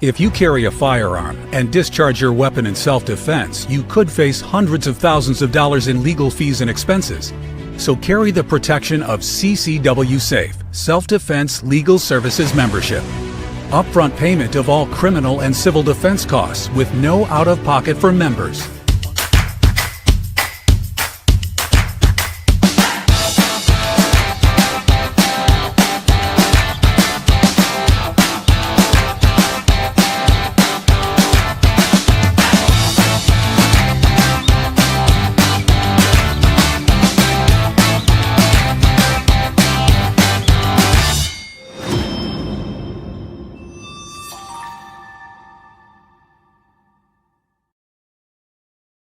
If you carry a firearm and discharge your weapon in self-defense, you could face hundreds of thousands of dollars in legal fees and expenses. So carry the protection of CCW Safe, Self-Defense Legal Services membership. Upfront payment of all criminal and civil defense costs with no out-of-pocket for members.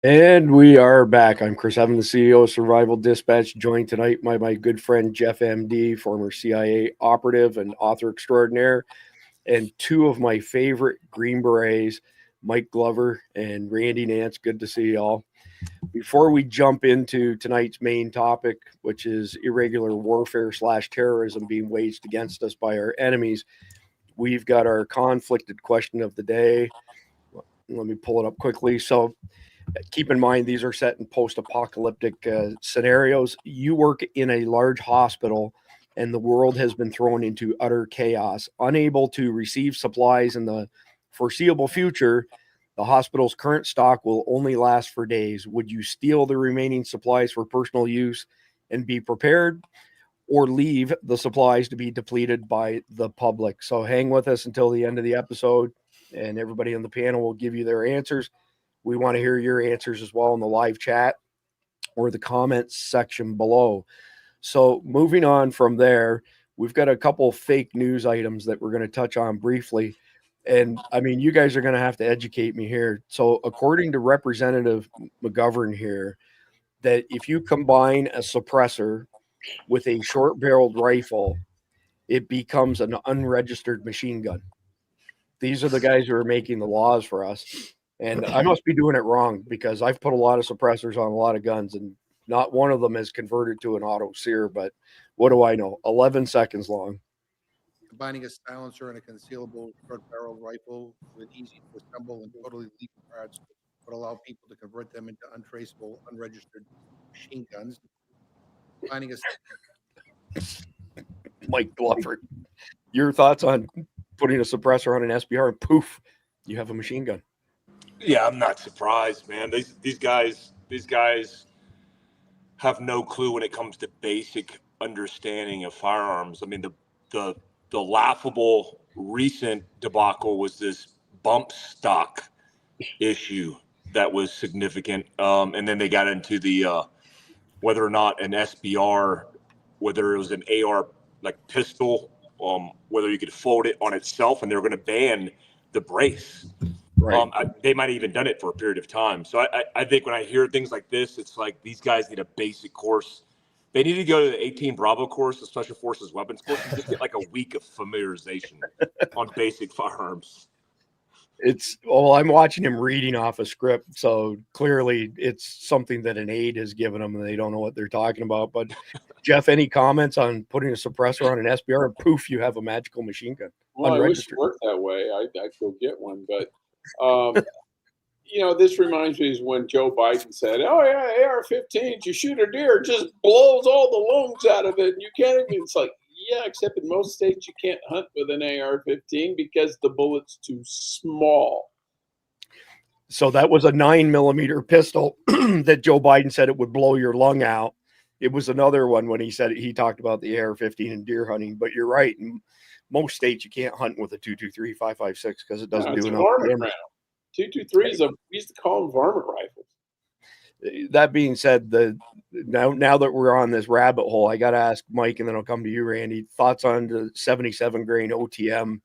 And we are back. I'm Chris Evans, the CEO of Survival Dispatch, joined tonight by my good friend Jeff MD, former CIA operative and author extraordinaire, and two of my favorite Green Berets, Mike Glover and Randy Nantz. Good to see y'all. Before we jump into tonight's main topic, which is irregular warfare / terrorism being waged against us by our enemies, we've got our conflicted question of the day. Let me pull it up quickly. So keep in mind, these are set in post-apocalyptic scenarios. You work in a large hospital and the world has been thrown into utter chaos. Unable to receive supplies in the foreseeable future, the hospital's current stock will only last for days. Would you steal the remaining supplies for personal use and be prepared, or leave the supplies to be depleted by the public? So hang with us until the end of the episode, and everybody on the panel will give you their answers. We want to hear your answers as well in the live chat or the comments section below. So moving on from there, we've got a couple fake news items that we're going to touch on briefly. And I mean, you guys are going to have to educate me here. So according to Representative McGovern here, that if you combine a suppressor with a short-barreled rifle, it becomes an unregistered machine gun. These are the guys who are making the laws for us. And I must be doing it wrong because I've put a lot of suppressors on a lot of guns and not one of them has converted to an auto sear, but what do I know? 11 seconds long. Combining a silencer and a concealable short-barreled rifle with easy to assemble and totally legal parts would allow people to convert them into untraceable, unregistered machine guns. Combining a Mike Glover, your thoughts on putting a suppressor on an SBR and poof, you have a machine gun? Yeah, I'm not surprised, man. These guys have no clue when it comes to basic understanding of firearms. I mean, the laughable recent debacle was this bump stock issue that was significant, and then they got into the whether or not an SBR, whether it was an AR like pistol, whether you could fold it on itself, and they were going to ban the brace. Right. They might have even done it for a period of time. So I think when I hear things like this, it's like these guys need a basic course. They need to go to the 18 Bravo course, the Special Forces Weapons course, and just get like a week of familiarization on basic firearms. I'm watching him reading off a script, so clearly it's something that an aide has given them and they don't know what they're talking about. But Jeff, any comments on putting a suppressor on an SBR and poof, you have a magical machine gun? Well, I wish it worked that way. I'd go get one, but this reminds me is when Joe Biden said, "Oh yeah, AR-15s, you shoot a deer, it just blows all the lungs out of it, and you can't even." It's like, yeah, except in most states you can't hunt with an AR-15 because the bullet's too small. So that was a 9mm pistol that Joe Biden said it would blow your lung out. It was another one when he talked about the AR-15 and deer hunting. But you're right. In most states, you can't hunt with a 223, 5.56 because it doesn't do enough damage. 223s, we used to call them varmint rifles. That being said, now that we're on this rabbit hole, I got to ask Mike, and then I'll come to you, Randy. Thoughts on the 77 grain OTM?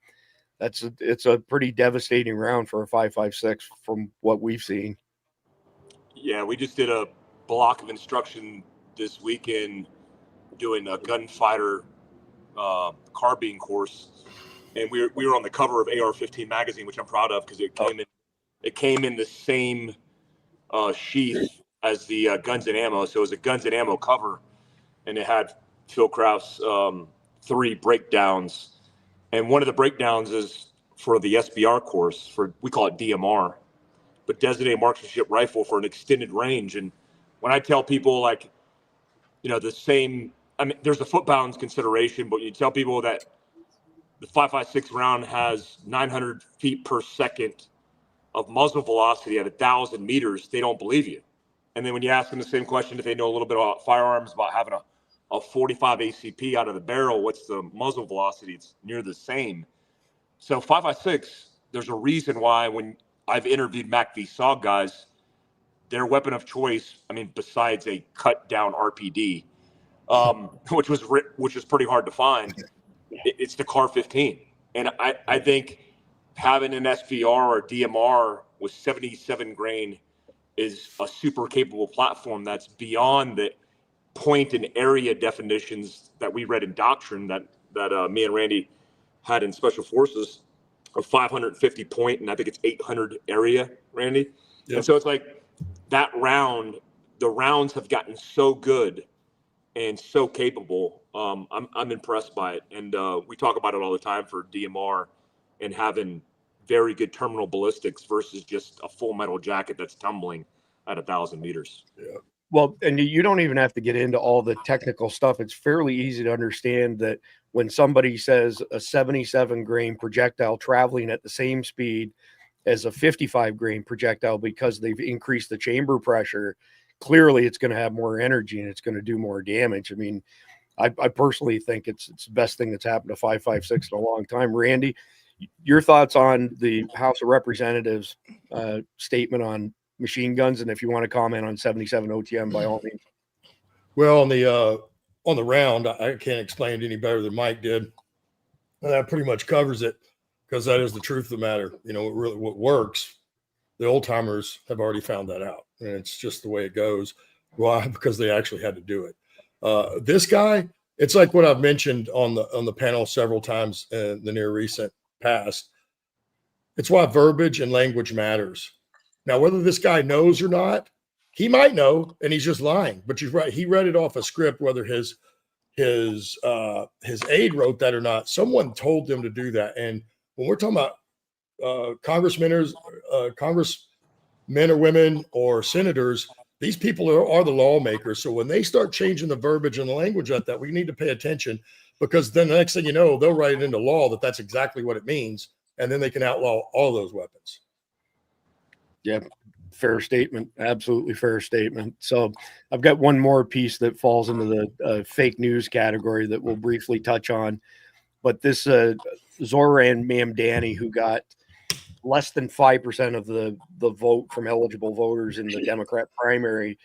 It's a pretty devastating round for a 5.56 from what we've seen. Yeah, we just did a block of instruction this weekend doing a gunfighter carbine course, and we were on the cover of AR-15 magazine, which I'm proud of because it came in the same sheath as the guns and ammo. So it was a guns and ammo cover, and it had Phil Krauss 3 breakdowns, and one of the breakdowns is for the SBR course for, we call it DMR, but designated marksmanship rifle for an extended range. And when I tell people like, the same, I mean, there's a foot pounds consideration, but you tell people that the 5.56 round has 900 feet per second of muzzle velocity at 1,000 meters, they don't believe you. And then when you ask them the same question, if they know a little bit about firearms, about having a 45 ACP out of the barrel, what's the muzzle velocity? It's near the same. So 5.56, there's a reason why when I've interviewed MACV SOG guys, their weapon of choice, I mean, besides a cut down RPD, which is pretty hard to find, it's the CAR 15. And I think having an SVR or DMR with 77 grain is a super capable platform that's beyond the point and area definitions that we read in doctrine that me and Randy had in Special Forces of 550 point, and I think it's 800 area, Randy. Yep. And so it's like that round, the rounds have gotten so good and so capable. I'm impressed by it. And we talk about it all the time for DMR and having very good terminal ballistics versus just a full metal jacket that's tumbling at 1,000 meters. Yeah. Well, and you don't even have to get into all the technical stuff. It's fairly easy to understand that when somebody says a 77 grain projectile traveling at the same speed as a 55 grain projectile because they've increased the chamber pressure, clearly it's going to have more energy and it's going to do more damage. I mean, I personally think it's the best thing that's happened to 5.56 in a long time. Randy, your thoughts on the House of Representatives statement on machine guns, and if you want to comment on 77 OTM, by all means. Well, on the round, I can't explain it any better than Mike did. And that pretty much covers it, because that is the truth of the matter. What works, the old timers have already found that out, and it's just the way it goes. Why? Because they actually had to do it. This guy, it's like what I've mentioned on the panel several times in the near recent past. It's why verbiage and language matters. Now, whether this guy knows or not, he might know, and he's just lying. But you're right; he read it off a script. Whether his aide wrote that or not, someone told them to do that. And when we're talking about congressmen or women or senators, these people are the lawmakers. So when they start changing the verbiage and the language like that, we need to pay attention, because then the next thing you know, they'll write it into law that that's exactly what it means, and then they can outlaw all those weapons. Yeah, fair statement. Absolutely fair statement. So I've got one more piece that falls into the fake news category that we'll briefly touch on. But this Zoran Mamdani, who got less than 5% of the vote from eligible voters in the Democrat primary,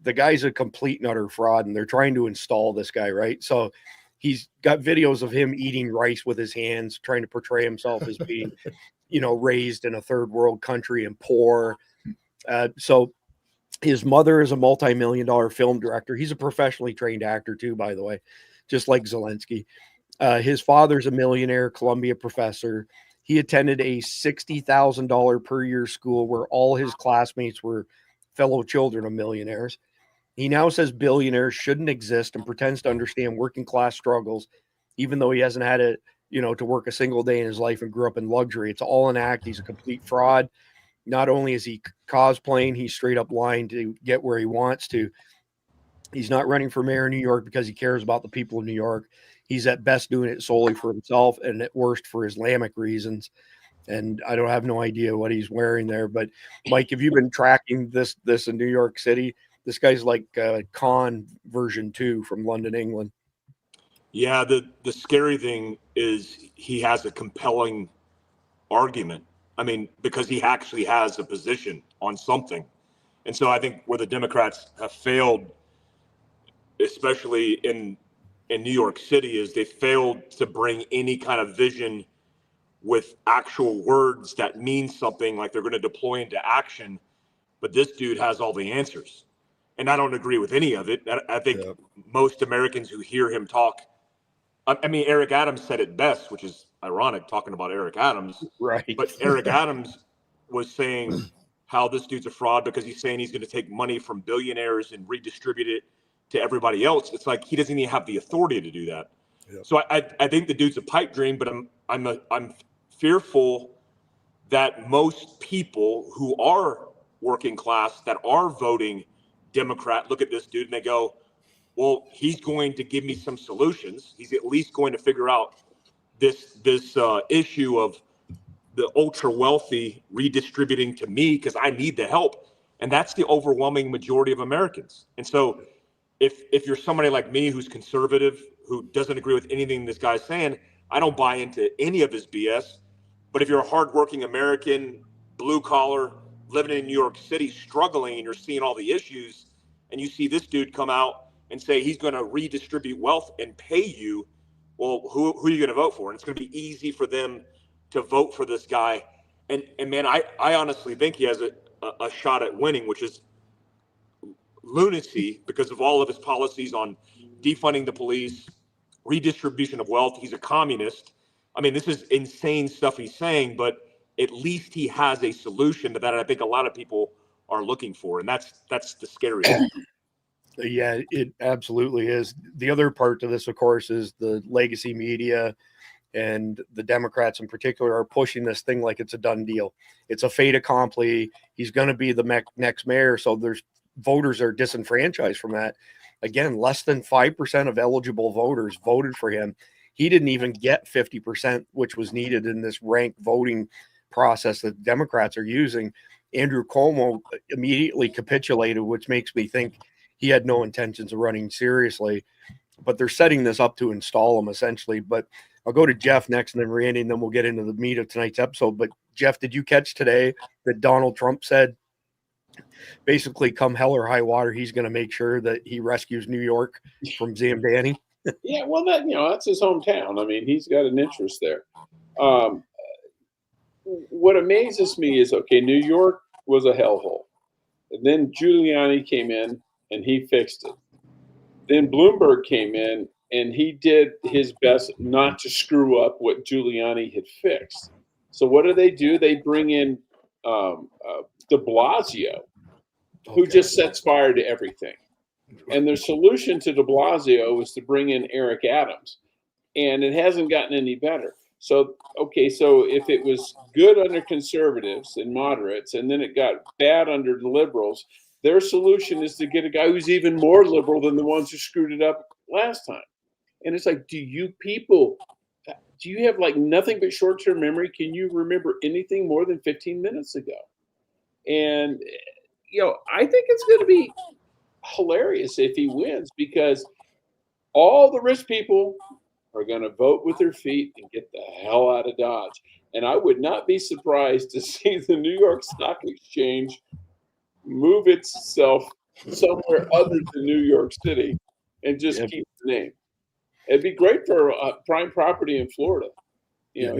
the guy's a complete and utter fraud, and they're trying to install this guy, right? So he's got videos of him eating rice with his hands, trying to portray himself as being raised in a third world country and poor. So his mother is a multi-million-dollar film director. He's a professionally trained actor too, by the way, just like Zelensky. His father's a millionaire, Columbia professor. He attended a $60,000 per year school where all his classmates were fellow children of millionaires. He now says billionaires shouldn't exist and pretends to understand working class struggles, even though he hasn't had to work a single day in his life and grew up in luxury. It's all an act. He's a complete fraud. Not only is he cosplaying, he's straight up lying to get where he wants to. He's not running for mayor of New York because he cares about the people of New York. He's at best doing it solely for himself, and at worst for Islamic reasons. And I don't have no idea what he's wearing there. But Mike, have you been tracking this in New York City? This guy's like Khan version 2 from London, England. Yeah, the scary thing is he has a compelling argument. I mean, because he actually has a position on something. And so I think where the Democrats have failed, especially in New York City, is they failed to bring any kind of vision with actual words that mean something, like they're going to deploy into action. But this dude has all the answers. And I don't agree with any of it. I think most Americans who hear him talk, I mean, Eric Adams said it best, which is ironic, talking about Eric Adams. Right. But Eric Adams was saying how this dude's a fraud because he's saying he's going to take money from billionaires and redistribute it to everybody else. It's like he doesn't even have the authority to do that. Yep. So I think the dude's a pipe dream, but I'm fearful that most people who are working class, that are voting Democrat, look at this dude and they go, well, he's going to give me some solutions. He's at least going to figure out this issue of the ultra wealthy redistributing to me because I need the help. And that's the overwhelming majority of Americans. And so if you're somebody like me who's conservative, who doesn't agree with anything this guy's saying, I don't buy into any of his BS. But if you're a hardworking American, blue collar, living in New York City, struggling, and you're seeing all the issues, and you see this dude come out and say he's going to redistribute wealth and pay you, well, who are you going to vote for? And it's going to be easy for them to vote for this guy. And man, I honestly think he has a shot at winning, which is lunacy because of all of his policies on defunding the police, redistribution of wealth. He's a communist. I mean, this is insane stuff he's saying, but at least he has a solution to that. I think a lot of people are looking for, and that's the scariest. Yeah, it absolutely is. The other part to this, of course, is the legacy media and the Democrats in particular are pushing this thing like it's a done deal. It's a fait accompli. He's going to be the next mayor. So there's voters are disenfranchised from that. Again, less than 5% of eligible voters voted for him. He didn't even get 50%, which was needed in this ranked voting process that Democrats are using. Andrew Cuomo immediately capitulated, which makes me think he had no intentions of running seriously. But they're setting this up to install him essentially. But I'll go to Jeff next and then Randy, and then we'll get into the meat of tonight's episode. But Jeff, did you catch today that Donald Trump said basically come hell or high water, he's going to make sure that he rescues New York from Zambani? Yeah, well, that's his hometown. I mean, he's got an interest there. What amazes me is, okay, New York was a hellhole. And then Giuliani came in and he fixed it. Then Bloomberg came in and he did his best not to screw up what Giuliani had fixed. So what do? They bring in de Blasio, who just sets fire to everything. And their solution to de Blasio was to bring in Eric Adams. And it hasn't gotten any better. So, okay, so if it was good under conservatives and moderates, and then it got bad under the liberals, their solution is to get a guy who's even more liberal than the ones who screwed it up last time. And it's like, do you have like nothing but short-term memory? Can you remember anything more than 15 minutes ago? And, I think it's going to be hilarious if he wins, because all the rich people are going to vote with their feet and get the hell out of Dodge. And I would not be surprised to see the New York Stock Exchange move itself somewhere other than New York City and just keep the name. It'd be great for prime property in Florida. If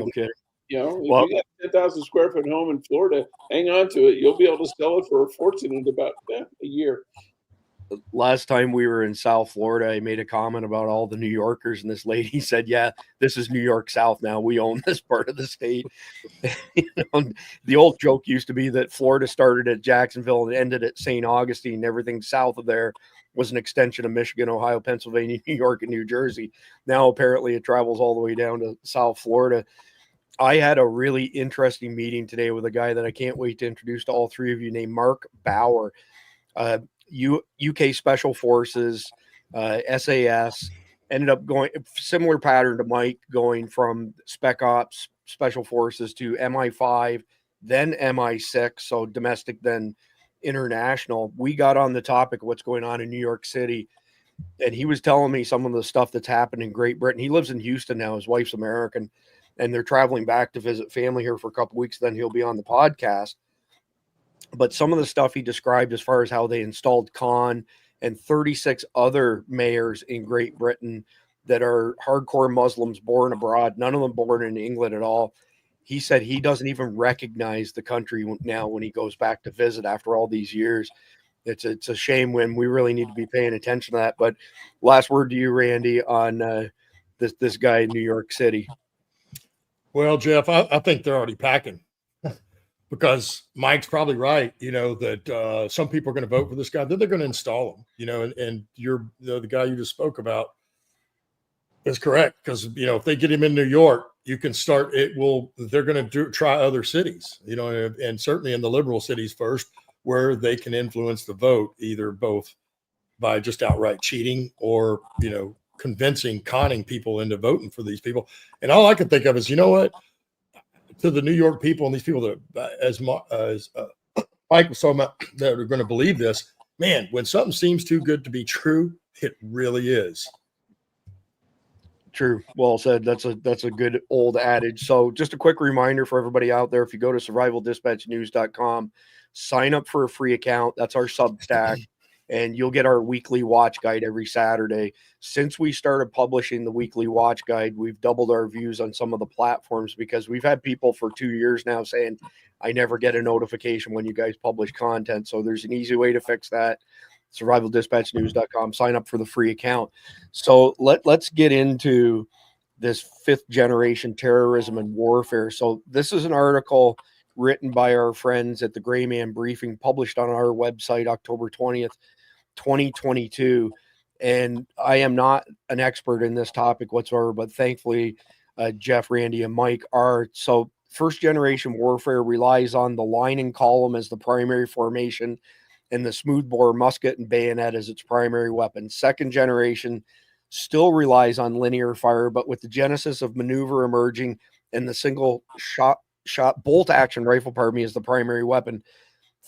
you got a 10,000 square foot home in Florida, hang on to it. You'll be able to sell it for a fortune in about a year. Last time we were in South Florida, I made a comment about all the New Yorkers, and this lady said, yeah, this is New York South now. We own this part of the state. The old joke used to be that Florida started at Jacksonville and ended at St. Augustine. Everything south of there was an extension of Michigan, Ohio, Pennsylvania, New York, and New Jersey. Now, apparently, it travels all the way down to South Florida. I had a really interesting meeting today with a guy that I can't wait to introduce to all three of you named Mark Bauer. UK Special Forces, SAS, ended up going similar pattern to Mike, going from Spec Ops Special Forces to MI5, then MI6, so domestic, then international. We got on the topic of what's going on in New York City, and he was telling me some of the stuff that's happened in Great Britain. He lives in Houston now. His wife's American, and they're traveling back to visit family here for a couple of weeks. Then he'll be on the podcast. But some of the stuff he described as far as how they installed Khan and 36 other mayors in Great Britain that are hardcore Muslims born abroad, none of them born in England at all. He said he doesn't even recognize the country now when he goes back to visit after all these years. It's a shame when we really need to be paying attention to that. But last word to you, Randy, on this guy in New York City. Well, Jeff, I think they're already packing. Because Mike's probably right, that some people are going to vote for this guy. Then they're going to install him, and you're the guy you just spoke about. That's correct. Because, if they get him in New York, you can start, they're going to try other cities, and certainly in the liberal cities first, where they can influence the vote, either both by just outright cheating or, conning people into voting for these people. And all I can think of is, what, to the New York people and these people that, as Mike was talking about, that are going to believe this, man, when something seems too good to be true, it really is. True. Well said. That's a good old adage. So just a quick reminder for everybody out there, if you go to survivaldispatchnews.com, sign up for a free account. That's our Substack. And you'll get our weekly watch guide every Saturday. Since we started publishing the weekly watch guide, we've doubled our views on some of the platforms because we've had people for 2 years now saying, I never get a notification when you guys publish content. So there's an easy way to fix that. survivaldispatchnews.com, sign up for the free account. So let's get into this 5th generation terrorism and warfare. So this is an article written by our friends at the Gray Man Briefing, published on our website October 20th, 2022. And I am not an expert in this topic whatsoever, but thankfully Jeff, Randy, and Mike are. So 1st generation warfare relies on the line and column as the primary formation and the smoothbore musket and bayonet as its primary weapon. 2nd generation still relies on linear fire, but with the genesis of maneuver emerging and the single shot bolt action rifle, as the primary weapon.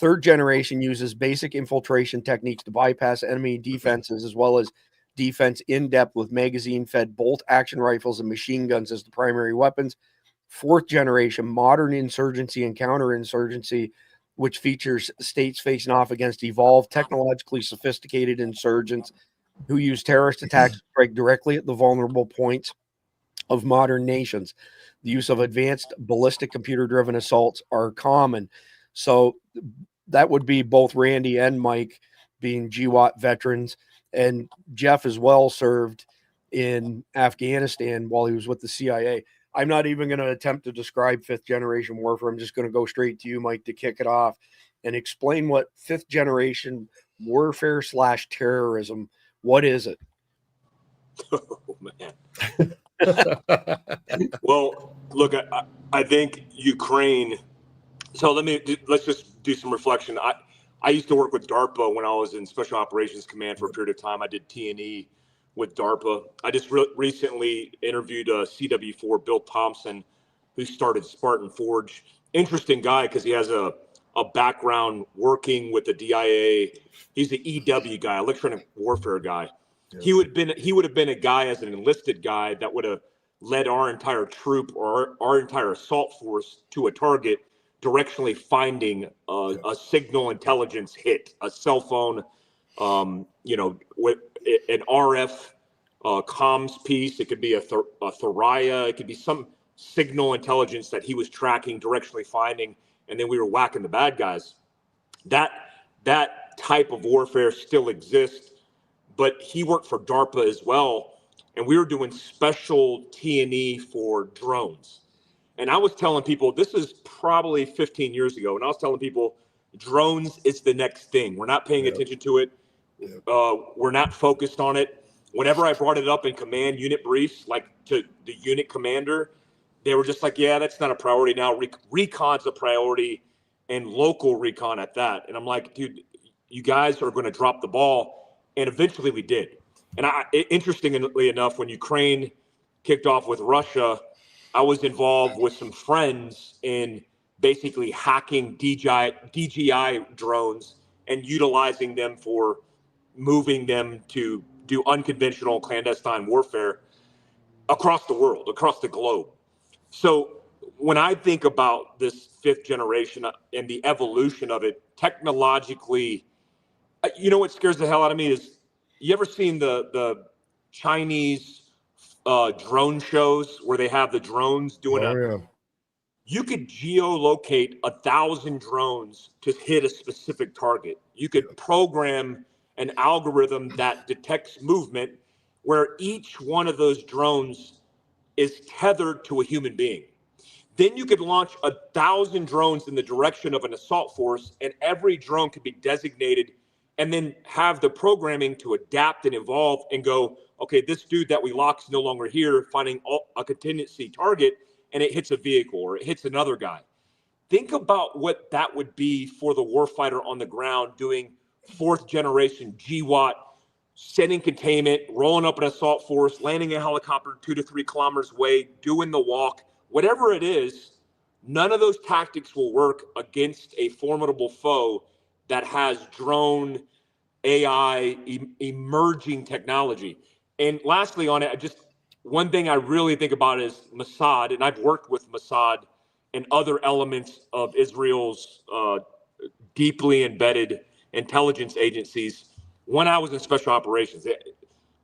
3rd generation uses basic infiltration techniques to bypass enemy defenses, as well as defense in depth with magazine fed bolt action rifles and machine guns as the primary weapons. 4th generation modern insurgency and counterinsurgency, which features states facing off against evolved, technologically sophisticated insurgents who use terrorist attacks to strike directly at the vulnerable points of modern nations. The use of advanced ballistic computer-driven assaults are common. So that would be both Randy and Mike being GWAT veterans, and Jeff as well served in Afghanistan while he was with the CIA. I'm not even going to attempt to describe 5th generation warfare. I'm just going to go straight to you, Mike, to kick it off and explain what 5th generation warfare / terrorism, what is it? Oh, man. Well, look, I think Ukraine. So let's just do some reflection. I used to work with DARPA when I was in Special Operations Command for a period of time. I did T&E with DARPA. I just recently interviewed CW4 Bill Thompson, who started Spartan Forge. Interesting guy because he has a background working with the DIA. He's an EW guy, electronic warfare guy. Yeah. He would have been a guy as an enlisted guy that would have led our entire troop or our entire assault force to a target, directionally finding a signal intelligence hit, a cell phone, with an RF comms piece. It could be a Thoriya. It could be some signal intelligence that he was tracking, directionally finding, and then we were whacking the bad guys. That type of warfare still exists, but he worked for DARPA as well, and we were doing special T&E for drones. And I was telling people, this is probably 15 years ago, and I was telling people, drones is the next thing. We're not paying attention to it. We're not focused on it. Whenever I brought it up in command unit briefs, like to the unit commander, they were just like, yeah, that's not a priority now. Recon's a priority, and local recon at that. And I'm like, dude, you guys are going to drop the ball. And eventually we did. And interestingly enough, when Ukraine kicked off with Russia, I was involved with some friends in basically hacking DJI drones and utilizing them for moving them to do unconventional clandestine warfare across the world, across the globe. So when I think about this 5th generation and the evolution of it technologically, you know what scares the hell out of me is, you ever seen the Chinese drone shows where they have the drones doing You could geolocate 1,000 drones to hit a specific target. You could program an algorithm that detects movement where each one of those drones is tethered to a human being. Then you could launch 1,000 drones in the direction of an assault force, and every drone could be designated and then have the programming to adapt and evolve and go, okay, this dude that we lock is no longer here, finding a contingency target, and it hits a vehicle or it hits another guy. Think about what that would be for the warfighter on the ground doing 4th generation GWAT, sending containment, rolling up an assault force, landing a helicopter 2 to 3 kilometers away, doing the walk, whatever it is. None of those tactics will work against a formidable foe that has drone, AI, emerging technology. And lastly on it, just one thing I really think about is Mossad, and I've worked with Mossad and other elements of Israel's deeply embedded intelligence agencies when I was in special operations.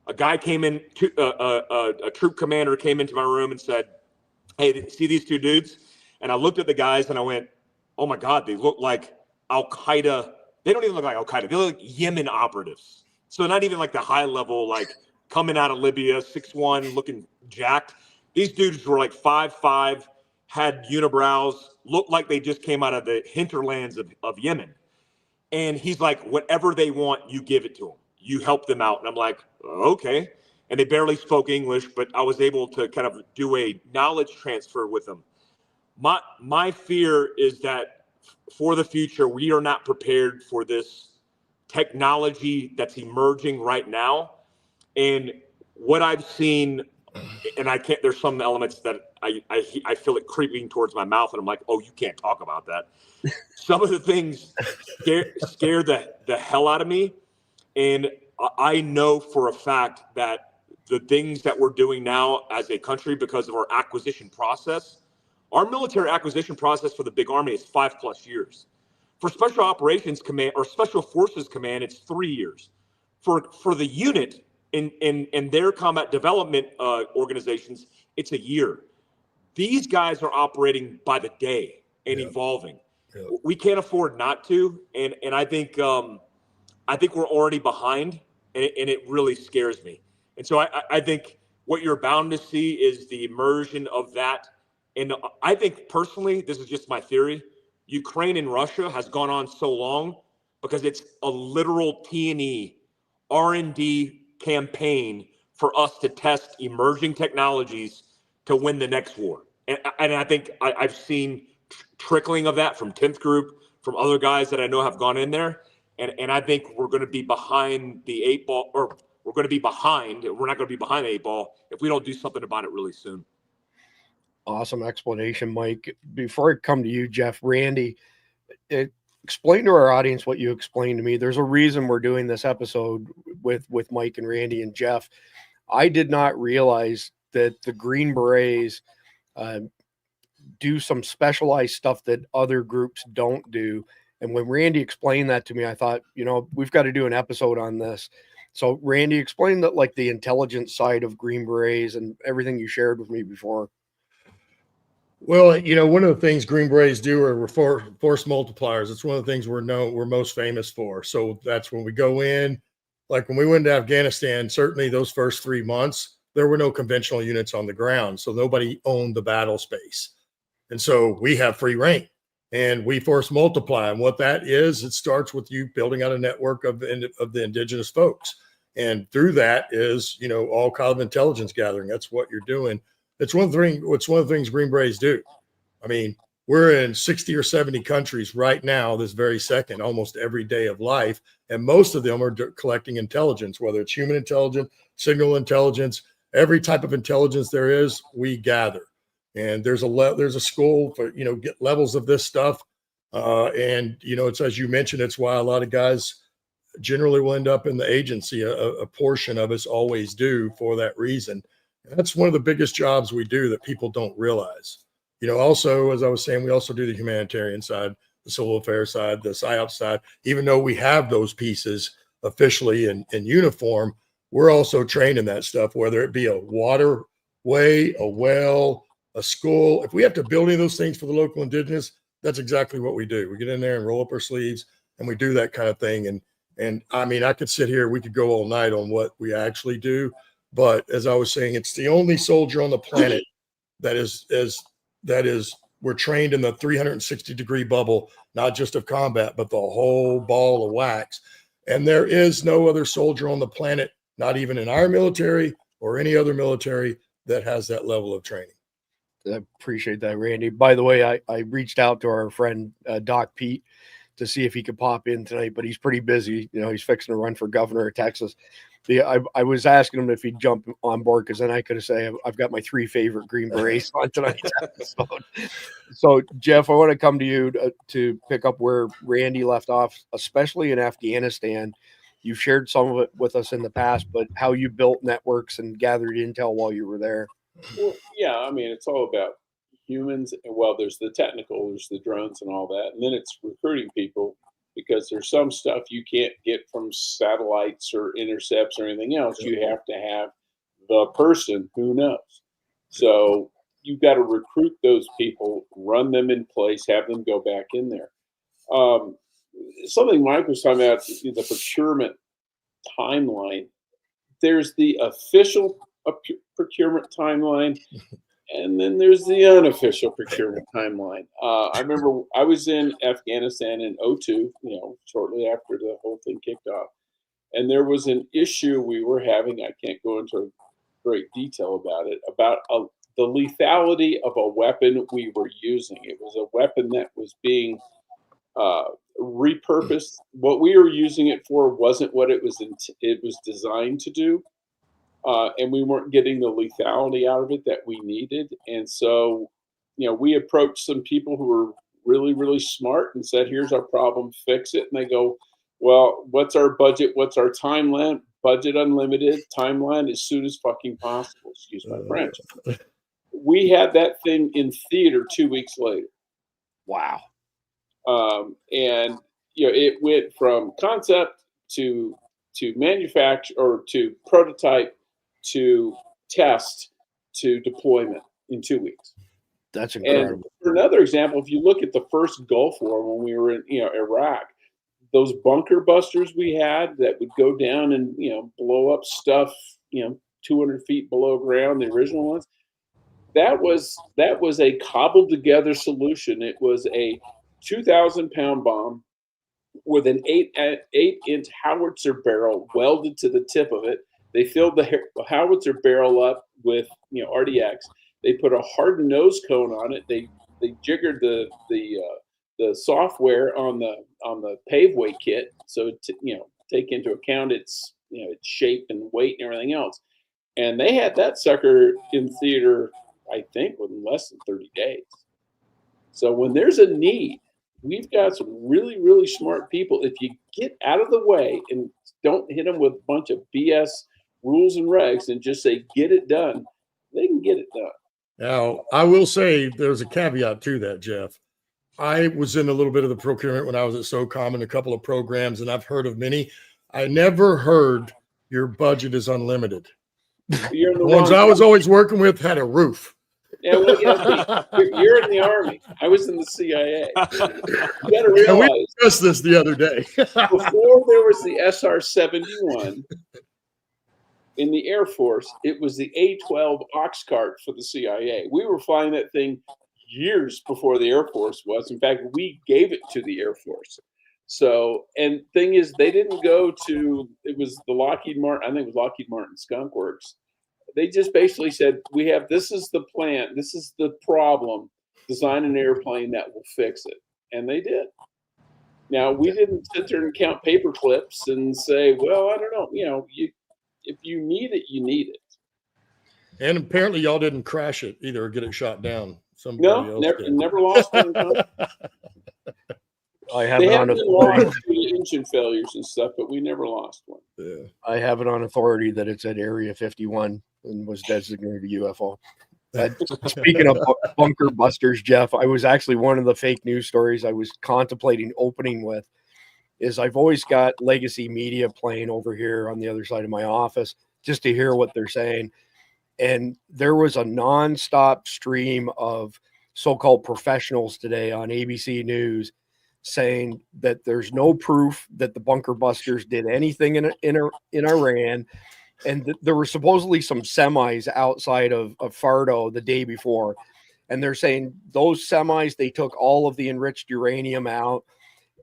A guy came in, a troop commander came into my room and said, hey, see these 2 dudes? And I looked at the guys and I went, oh my God, they look like Al-Qaeda. They don't even look like Al-Qaeda. They look like Yemen operatives. So not even like the high level, like coming out of Libya, 6'1", looking jacked. These dudes were like 5'5", had unibrows, looked like they just came out of the hinterlands of Yemen. And he's like, whatever they want, you give it to them. You help them out. And I'm like, okay. And they barely spoke English, but I was able to kind of do a knowledge transfer with them. My fear is that for the future, we are not prepared for this technology that's emerging right now. And what I've seen, and I can't, there's some elements that I feel it creeping towards my mouth, and I'm like, oh, you can't talk about that. Some of the things scare the hell out of me. And I know for a fact that the things that we're doing now as a country, because of our acquisition process, our military acquisition process for the big army is 5+ years. For Special Operations Command or Special Forces Command, it's 3 years. For the unit in their combat development organizations, it's a year. These guys are operating by the day and evolving. Yeah. We can't afford not to, and I think we're already behind, and it really scares me. And so I think what you're bound to see is the immersion of that. And I think personally, this is just my theory, Ukraine and Russia has gone on so long because it's a literal T&E R&D campaign for us to test emerging technologies to win the next war. And I think I've seen trickling of that from 10th Group, from other guys that I know have gone in there. And I think we're going to be behind the 8 ball, or we're going to be behind. We're not going to be behind the 8 ball if we don't do something about it really soon. Awesome explanation, Mike. Before I come to you, Jeff, Randy, explain to our audience what you explained to me. There's a reason we're doing this episode with Mike and Randy and Jeff. I did not realize that the Green Berets do some specialized stuff that other groups don't do. And when Randy explained that to me, I thought, we've got to do an episode on this. So Randy, explain that, like the intelligence side of Green Berets and everything you shared with me before. Well, one of the things Green Berets do are force multipliers. It's one of the things we're most famous for. So that's when we go in, like when we went to Afghanistan, certainly those first 3 months, there were no conventional units on the ground. So nobody owned the battle space. And so we have free reign and we force multiply. And what that is, it starts with you building out a network of the indigenous folks. And through that is, all kind of intelligence gathering. That's what you're doing. It's one of the things Green Berets do. I mean, we're in 60 or 70 countries right now, this very second, almost every day of life. And most of them are collecting intelligence, whether it's human intelligence, signal intelligence, every type of intelligence there is, we gather. And there's a school for, get levels of this stuff. And, it's, as you mentioned, it's why a lot of guys generally will end up in the agency. A portion of us always do for that reason. That's one of the biggest jobs we do that people don't realize. Also, as I was saying, we also do the humanitarian side, the civil affairs side, the PSYOP side. Even though we have those pieces officially in uniform, we're also trained in that stuff, whether it be a waterway, a well, a school. If we have to build any of those things for the local indigenous, that's exactly what we do. We get in there and roll up our sleeves and we do that kind of thing. And I mean, I could sit here, we could go all night on what we actually do. But as I was saying, it's the only soldier on the planet that is we're trained in the 360-degree bubble, not just of combat, but the whole ball of wax. And there is no other soldier on the planet not even in our military or any other military that has that level of training. I appreciate that, Randy. By the way, I reached out to our friend Doc Pete to see if he could pop in tonight, but he's pretty busy. You know, he's fixing to run for governor of Texas. I was asking him if he'd jump on board, because then I could have said I've got my 3 favorite Green Berets on tonight's episode. So, Jeff, I want to come to you to pick up where Randy left off, especially in Afghanistan. You've shared some of it with us in the past, but how you built networks and gathered intel while you were there. Well, yeah, I mean, it's all about humans. Well, there's the technical, there's the drones and all that. And then it's recruiting people, because there's some stuff you can't get from satellites or intercepts or anything else. You have to have the person who knows. So you've got to recruit those people, run them in place, have them go back in there. Something Mike was talking about, the procurement timeline. There's the official procurement timeline, and then there's the unofficial procurement timeline. I remember I was in Afghanistan in 2002, shortly after the whole thing kicked off. And there was an issue we were having. I can't go into great detail about it, about the lethality of a weapon we were using. It was a weapon that was being repurposed. What we were using it for wasn't what it was designed to do. And we weren't getting the lethality out of it that we needed. And so, we approached some people who were really, really smart and said, here's our problem, fix it. And they go, well, what's our budget? What's our timeline? Budget unlimited, timeline as soon as fucking possible. Excuse my French. We had that thing in theater 2 weeks later. Wow. And, it went from concept to manufacture, or to prototype, to test, to deployment in 2 weeks. That's incredible. And for another example, if you look at the first Gulf War when we were in Iraq, those bunker busters we had that would go down and blow up stuff 200 feet below ground, the original ones, that was a cobbled together solution. It was a 2,000-pound bomb with an 8-inch howitzer barrel welded to the tip of it. They filled the howitzer barrel up with RDX. They put a hardened nose cone on it. They jiggered the software on the paveway kit, so to take into account its its shape and weight and everything else. And they had that sucker in theater, I think, within less than 30 days. So when there's a need, we've got some really, really smart people. If you get out of the way and don't hit them with a bunch of BS rules and regs and just say, get it done, they can get it done. Now, I will say there's a caveat to that, Jeff. I was in a little bit of the procurement when I was at SOCOM in a couple of programs, and I've heard of many. I never heard your budget is unlimited. You're The ones I was always working with had a roof. Yeah, well, you're in the Army. I was in the CIA. You got to realize, and we discussed this the other day. before there was the SR-71 in the Air Force, it was the A-12 ox cart for the CIA. We were flying that thing years before the Air Force was. In fact, we gave it to the Air Force. So, and thing is, they didn't go to, it was the Lockheed Martin, I think it was Lockheed Martin Skunk Works. They just basically said, this is the plan, this is the problem, design an airplane that will fix it. And they did. Now, we didn't sit there and count paper clips and say, well, I don't know, if you need it, you need it. And apparently y'all didn't crash it either or get it shot down. Somebody else never lost one. I have they it on have been authority. lost due to engine failures and stuff, but we never lost one. Yeah. I have it on authority that it's at Area 51 and was designated a UFO. Speaking of bunker busters, Jeff, I was actually one of the fake news stories I was contemplating opening with is I've always got legacy media playing over here on the other side of my office just to hear what they're saying. And there was a nonstop stream of so-called professionals today on ABC News saying that there's no proof that the bunker busters did anything in Iran. And there were supposedly some semis outside of Fardo the day before. And they're saying those semis, they took all of the enriched uranium out.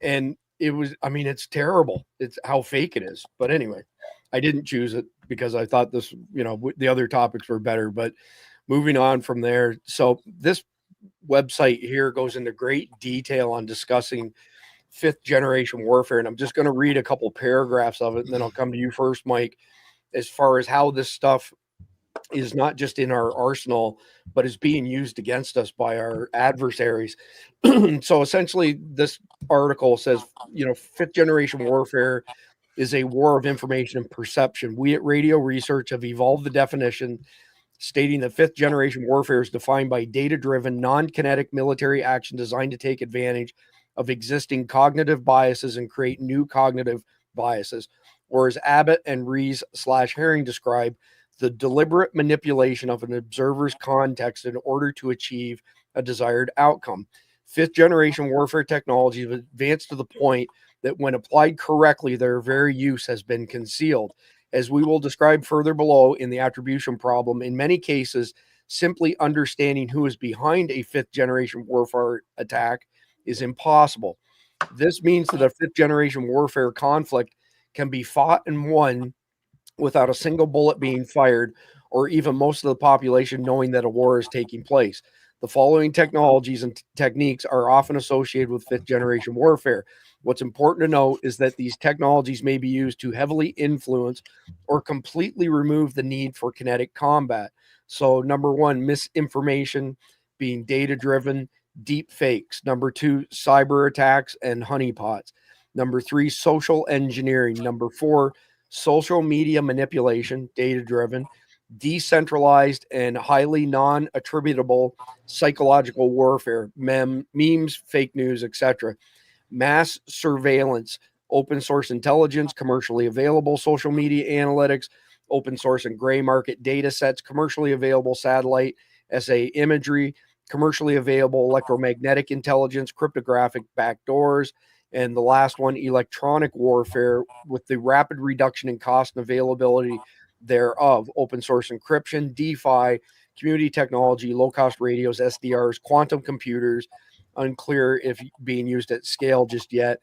And it was, I mean, it's terrible. It's how fake it is. But anyway, I didn't choose it because I thought this, the other topics were better. But moving on from there, so this website here goes into great detail on discussing fifth generation warfare, and I'm just going to read a couple paragraphs of it, and then I'll come to you first, Mike, as far as how this stuff is not just in our arsenal, but is being used against us by our adversaries. So essentially, this article says, fifth generation warfare is a war of information and perception. We at Radio Research have evolved the definition, stating that fifth generation warfare is defined by data-driven, non-kinetic military action designed to take advantage of existing cognitive biases and create new cognitive biases. Or as Abbott and Rees/Herring describe, the deliberate manipulation of an observer's context in order to achieve a desired outcome. Fifth generation warfare technologies have advanced to the point that when applied correctly, their very use has been concealed. As we will describe further below in the attribution problem, in many cases, simply understanding who is behind a fifth generation warfare attack is impossible. This means that a fifth generation warfare conflict can be fought and won without a single bullet being fired, or even most of the population knowing that a war is taking place. The following technologies and techniques are often associated with fifth generation warfare. What's important to note is that these technologies may be used to heavily influence or completely remove the need for kinetic combat. So, number one, misinformation, being data-driven, deep fakes. Number two, cyber attacks and honeypots. Number three, social engineering. Number four, social media manipulation, data-driven. Decentralized and highly non-attributable psychological warfare, memes, fake news, etc. Mass surveillance, open source intelligence, commercially available social media analytics, open source and gray market data sets, commercially available satellite SA imagery, commercially available electromagnetic intelligence, cryptographic backdoors, and the last one, electronic warfare, with the rapid reduction in cost and availability thereof, open source encryption, DeFi, community technology, low-cost radios, SDRs, quantum computers, unclear if being used at scale just yet.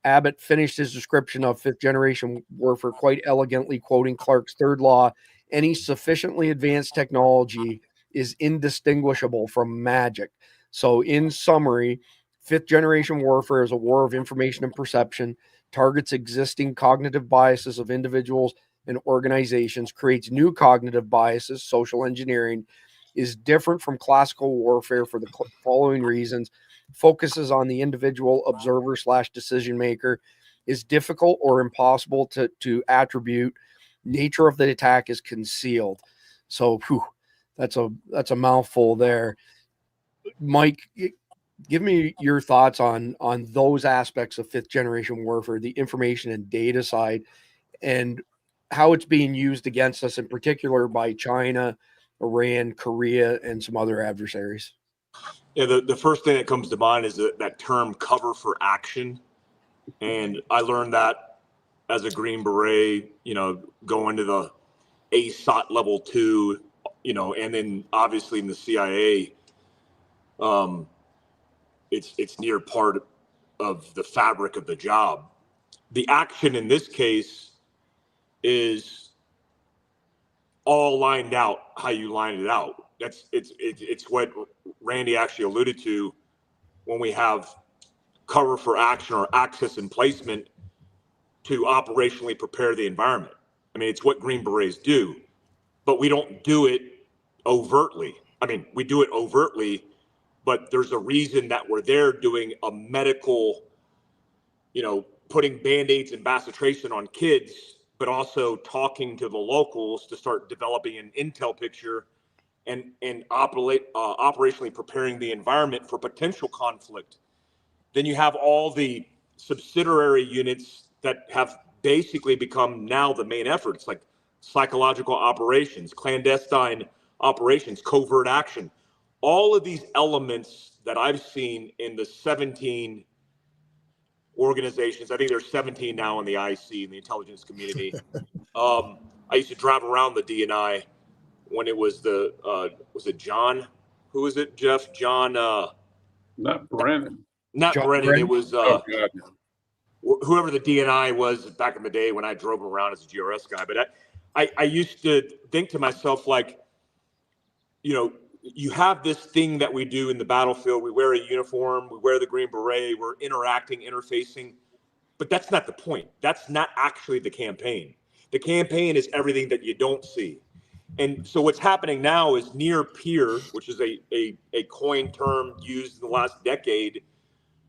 Abbott finished his description of fifth generation warfare quite elegantly, quoting Clarke's third law: any sufficiently advanced technology is indistinguishable from magic. So in summary, fifth generation warfare is a war of information and perception, targets existing cognitive biases of individuals and organizations, creates new cognitive biases, social engineering, is different from classical warfare for the following reasons: focuses on the individual observer / decision maker, is difficult or impossible to attribute, nature of the attack is concealed. So that's a mouthful there. Mike, give me your thoughts on those aspects of fifth generation warfare, the information and data side, and how it's being used against us, in particular by China, Iran, Korea, and some other adversaries. Yeah, the first thing that comes to mind is that term cover for action. And I learned that as a Green Beret, going to the ASOT level 2, and then obviously in the CIA, it's near part of the fabric of the job. The action in this case is all lined out how you line it out. It's what Randy actually alluded to when we have cover for action or access and placement to operationally prepare the environment. I mean, it's what Green Berets do, but we don't do it overtly. I mean, we do it overtly, but there's a reason that we're there doing a medical, putting Band-Aids and bacitracin on kids, but also talking to the locals to start developing an intel picture and operationally preparing the environment for potential conflict. Then you have all the subsidiary units that have basically become now the main efforts, like psychological operations, clandestine operations, covert action. All of these elements that I've seen in the 17 organizations, I think there's 17 now in the IC, in the intelligence community. I used to drive around the DNI when it was was it John? Who was it, Jeff? John? Not Brennan. Not John Brennan. Brennan? It was, Oh, God. whoever the DNI was back in the day when I drove around as a GRS guy. But I used to think to myself, like, you have this thing that we do in the battlefield. We wear a uniform, we wear the Green Beret, we're interacting, interfacing. But that's not the point. That's not actually the campaign. The campaign is everything that you don't see. And so what's happening now is near peer, which is a coin term used in the last decade.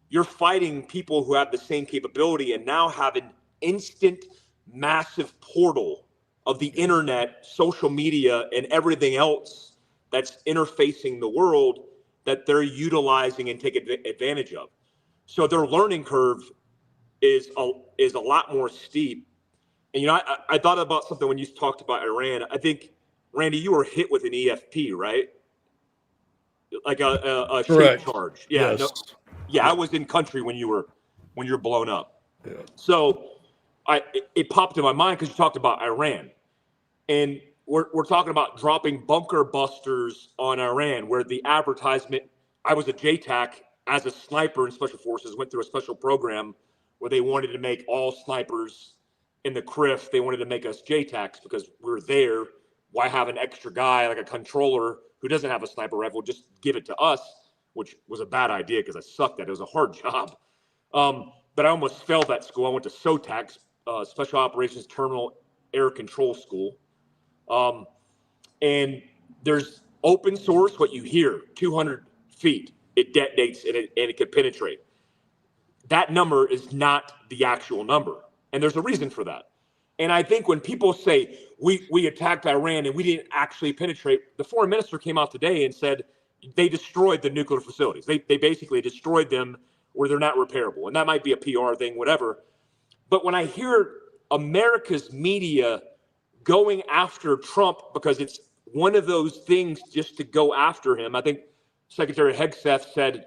You're fighting people who have the same capability and now have an instant, massive portal of the internet, social media, and everything else that's interfacing the world that they're utilizing and take advantage of. So their learning curve is a lot more steep. And, I thought about something when you talked about Iran. I think, Randy, you were hit with an EFP, right? Like a shape charge. Yeah. Yes. No, yeah, I was in country when you were blown up. Yeah. So it popped in my mind because you talked about Iran. And we're talking about dropping bunker busters on Iran, where the advertisement, I was a JTAC as a sniper in Special Forces, went through a special program where they wanted to make all snipers in the CRIF, they wanted to make us JTACs because we're there. Why have an extra guy, like a controller who doesn't have a sniper rifle, just give it to us, which was a bad idea because I sucked at it. It was a hard job. But I almost failed that school. I went to SOTAC, Special Operations Terminal Air Control School. And there's open source, what you hear, 200 feet, it detonates and it can penetrate. That number is not the actual number. And there's a reason for that. And I think when people say we attacked Iran and we didn't actually penetrate, the foreign minister came out today and said they destroyed the nuclear facilities. They basically destroyed them where they're not repairable. And that might be a PR thing, whatever. But when I hear America's media going after Trump because it's one of those things just to go after him, I think Secretary Hegseth said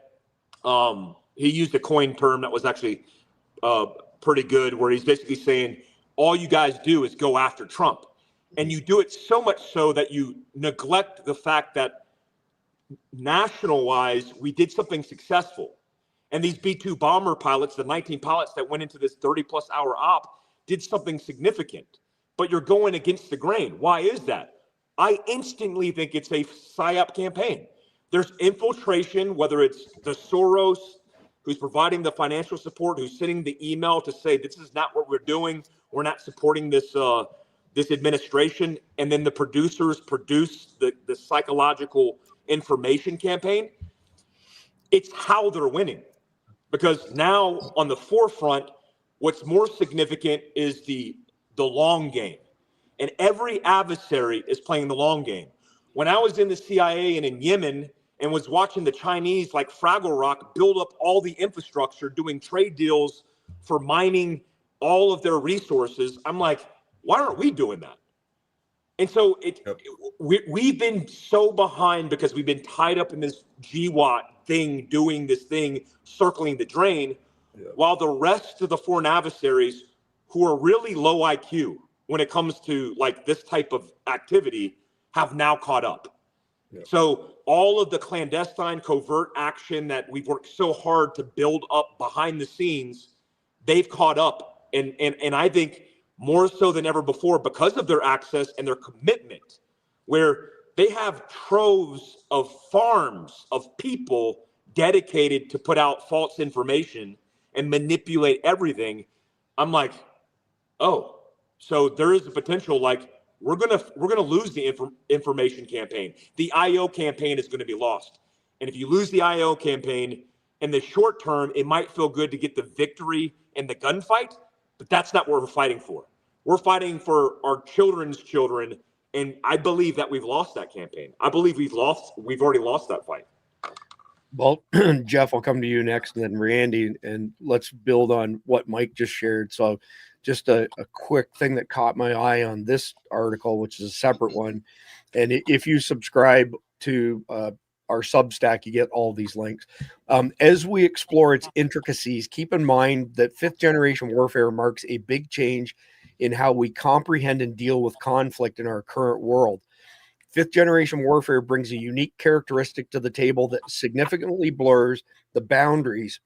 he used a coin term that was actually pretty good, where he's basically saying, all you guys do is go after Trump. And you do it so much so that you neglect the fact that national-wise, we did something successful. And these B-2 bomber pilots, the 19 pilots that went into this 30-plus hour op, did something significant. But you're going against the grain. Why is that? I instantly think it's a PSYOP campaign. There's infiltration, whether it's the Soros, who's providing the financial support, who's sending the email to say, this is not what we're doing. We're not supporting this this administration. And then the producers produce the psychological information campaign. It's how they're winning. Because now on the forefront, what's more significant is the long game. And every adversary is playing the long game. When I was in the CIA and in Yemen and was watching the Chinese, like Fraggle Rock, build up all the infrastructure, doing trade deals for mining all of their resources, I'm like, why aren't we doing that? And so we've been so behind because we've been tied up in this GWAT thing, doing this thing, circling the drain, while the rest of the foreign adversaries who are really low IQ when it comes to like this type of activity have now caught up. So all of the clandestine covert action that we've worked so hard to build up behind the scenes, they've caught up. And I think more so than ever before because of their access and their commitment, where they have troves of farms of people dedicated to put out false information and manipulate everything. I'm like, oh, so there is a potential, like we're gonna lose the information campaign. The IO campaign is going to be lost. And if you lose the IO campaign in the short term, it might feel good to get the victory in the gunfight, but that's not what we're fighting for. We're fighting for our children's children. And I believe that we've lost that campaign. I believe we've already lost that fight. Well, Jeff, I'll come to you next, and then Randy, and let's build on what Mike just shared. So just a quick thing that caught my eye on this article, which is a separate one. And if you subscribe to our Substack, you get all these links. As we explore its intricacies, keep in mind that fifth generation warfare marks a big change in how we comprehend and deal with conflict in our current world. Fifth generation warfare brings a unique characteristic to the table that significantly blurs the boundaries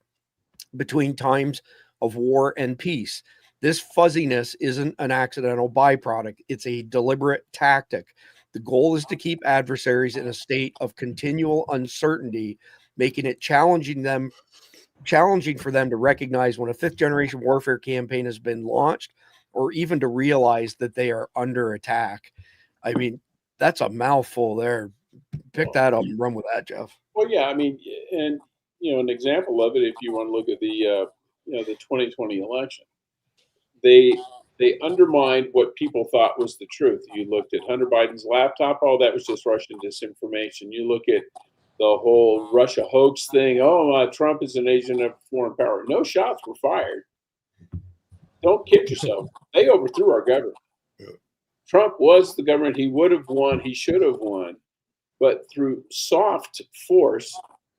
between times of war and peace. This fuzziness isn't an accidental byproduct. It's a deliberate tactic. The goal is to keep adversaries in a state of continual uncertainty, making it challenging for them to recognize when a fifth generation warfare campaign has been launched, or even to realize that they are under attack. I mean, that's a mouthful there. Pick that up and run with that, Jeff. Well, yeah, I mean, and an example of it, if you want to look at the the 2020 election, they undermined what people thought was the truth. You looked at Hunter Biden's laptop; oh, that was just Russian disinformation. You look at the whole Russia hoax thing. Oh, Trump is an agent of foreign power. No shots were fired. Don't kid yourself. They overthrew our government. Trump was the government. He would have won. He should have won. But through soft force,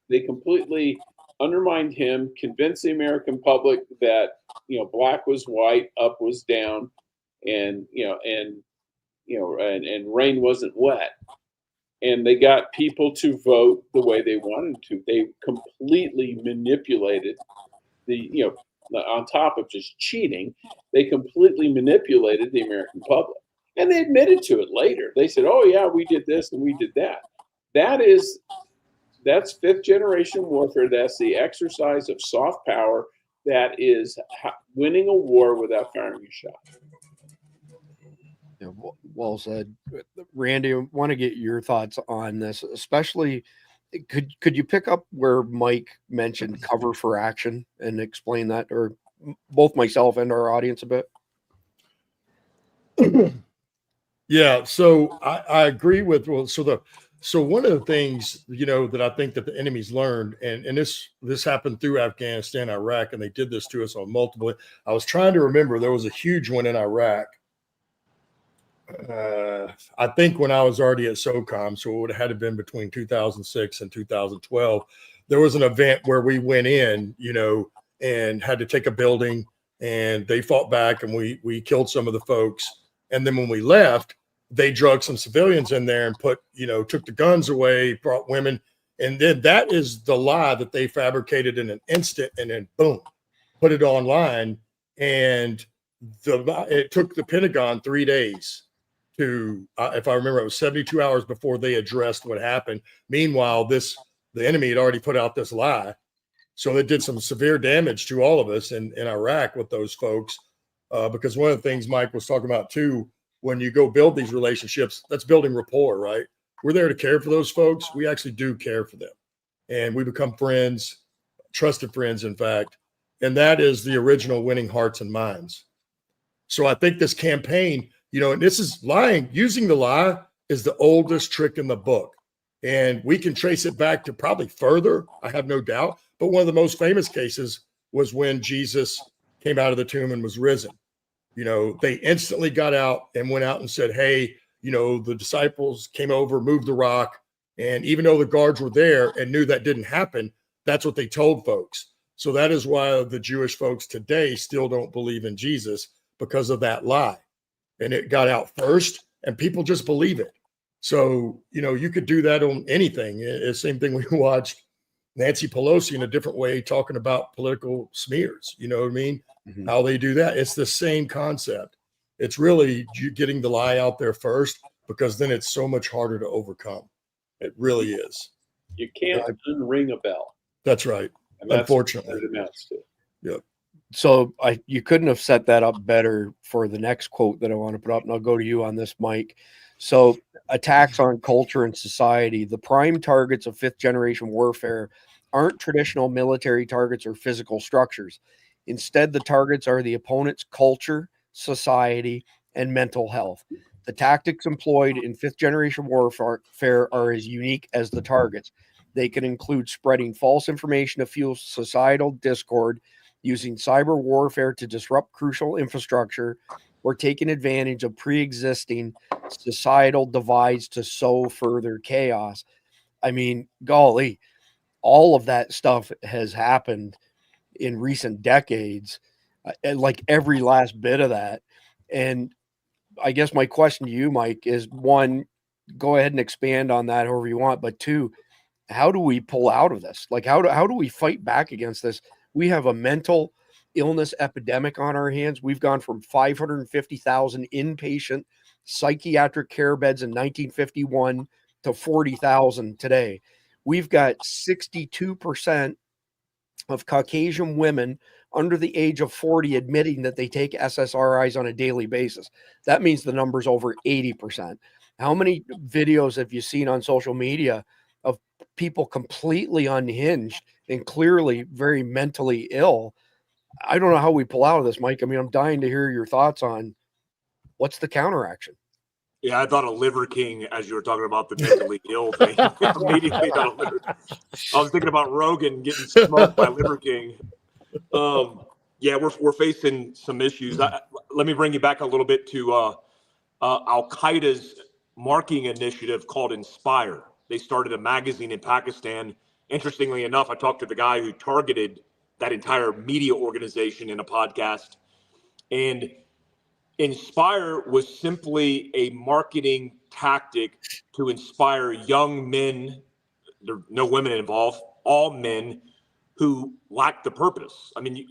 they completely undermined him, convinced the American public that black was white, up was down, and rain wasn't wet. And they got people to vote the way they wanted to. They completely manipulated on top of just cheating, they completely manipulated the American public. And they admitted to it later. They said, oh, yeah, we did this and we did that. That's fifth generation warfare. That's the exercise of soft power. That is winning a war without firing a shot. Yeah, well said. Randy, I want to get your thoughts on this, especially could you pick up where Mike mentioned cover for action and explain that, or both myself and our audience a bit? Yeah, so I agree with so one of the things that I think that the enemies learned, and this happened through Afghanistan, Iraq, and they did this to us on multiple. I was trying to remember, there was a huge one in Iraq. I think when I was already at SOCOM, so it would have had to been between 2006 and 2012. There was an event where we went in, and had to take a building, and they fought back, and we killed some of the folks. And then when we left, they drug some civilians in there and took the guns away, brought women. And then that is the lie that they fabricated in an instant, and then boom, put it online. And it took the Pentagon 3 days to, if I remember, it was 72 hours before they addressed what happened. Meanwhile, the enemy had already put out this lie. So it did some severe damage to all of us in Iraq with those folks. Because one of the things Mike was talking about too, when you go build these relationships, that's building rapport, right? We're there to care for those folks. We actually do care for them. And we become friends, trusted friends, in fact. And that is the original winning hearts and minds. So I think this campaign, and this is lying, using the lie is the oldest trick in the book. And we can trace it back to probably further, I have no doubt. But one of the most famous cases was when Jesus came out of the tomb and was risen. They instantly got out and went out and said, hey, the disciples came over, moved the rock. And even though the guards were there and knew that didn't happen, that's what they told folks. So that is why the Jewish folks today still don't believe in Jesus, because of that lie. And it got out first and people just believe it. So, you could do that on anything. It's the same thing we watched Nancy Pelosi in a different way talking about political smears. You know what I mean? Mm-hmm. How they do that. It's the same concept. It's really you getting the lie out there first, because then it's so much harder to overcome. It really is. You can't unring a bell. That's right. And that's unfortunately. What it amounts to. Yep. So you couldn't have set that up better for the next quote that I want to put up, and I'll go to you on this, Mike. So attacks on culture and society. The prime targets of fifth generation warfare aren't traditional military targets or physical structures. Instead, the targets are the opponent's culture, society, and mental health. The tactics employed in fifth generation warfare are as unique as the targets. They can include spreading false information to fuel societal discord, using cyber warfare to disrupt crucial infrastructure, or taking advantage of pre-existing societal divides to sow further chaos. I mean, golly, all of that stuff has happened in recent decades, and like every last bit of that. And I guess my question to you, Mike, is one, go ahead and expand on that however you want, but two, how do we pull out of this? Like, how do we fight back against this? We have a mental illness epidemic on our hands. We've gone from 550,000 inpatient psychiatric care beds in 1951 to 40,000 today. We've got 62% of Caucasian women under the age of 40 admitting that they take SSRIs on a daily basis. That means the number's over 80%. How many videos have you seen on social media of people completely unhinged and clearly very mentally ill? I don't know how we pull out of this, Mike. I mean, I'm dying to hear your thoughts on what's the counteraction. Yeah, I thought of Liver King as you were talking about the mentally ill thing. Immediately thought of Liver. I was thinking about Rogan getting smoked by Liver King. Yeah, we're facing some issues. Let me bring you back a little bit to Al Qaeda's marketing initiative called Inspire. They started a magazine in Pakistan. Interestingly enough, I talked to the guy who targeted that entire media organization in a podcast, and Inspire was simply a marketing tactic to inspire young men, there are no women involved, all men who lack the purpose. I mean,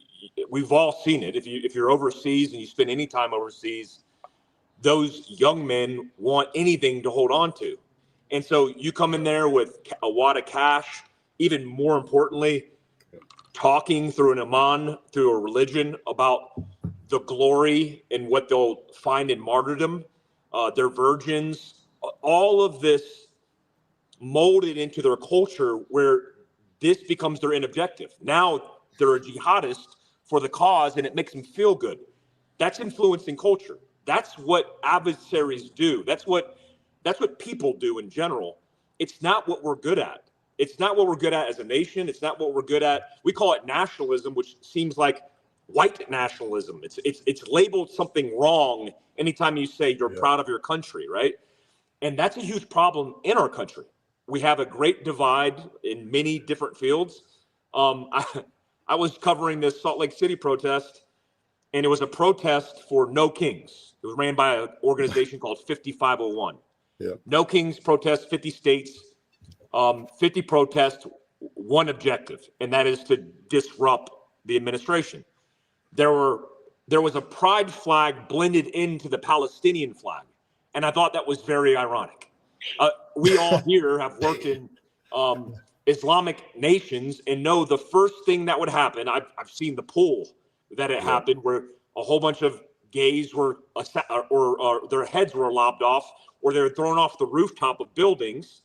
we've all seen it. If you're overseas and you spend any time overseas, those young men want anything to hold on to. And so you come in there with a wad of cash, even more importantly, talking through an imam, through a religion about the glory and what they'll find in martyrdom, their virgins, all of this molded into their culture where this becomes their end objective. Now they're a jihadist for the cause and it makes them feel good. That's influencing culture. That's what adversaries do. That's what people do in general. It's not what we're good at. It's not what we're good at as a nation. It's not what we're good at. We call it nationalism, which seems like white nationalism. It's labeled something wrong anytime you say you're proud of your country, right? And that's a huge problem in our country. We have a great divide in many different fields. I was covering this Salt Lake City protest, and it was a protest for No Kings. It was ran by an organization called 5501. Yeah. No Kings protest, 50 states, 50 protests, one objective, and that is to disrupt the administration. There was a pride flag blended into the Palestinian flag, and I thought that was very ironic. We all here have worked in Islamic nations and know the first thing that would happen. I've seen the pool that it happened where a whole bunch of gays were or their heads were lopped off, or they were thrown off the rooftop of buildings,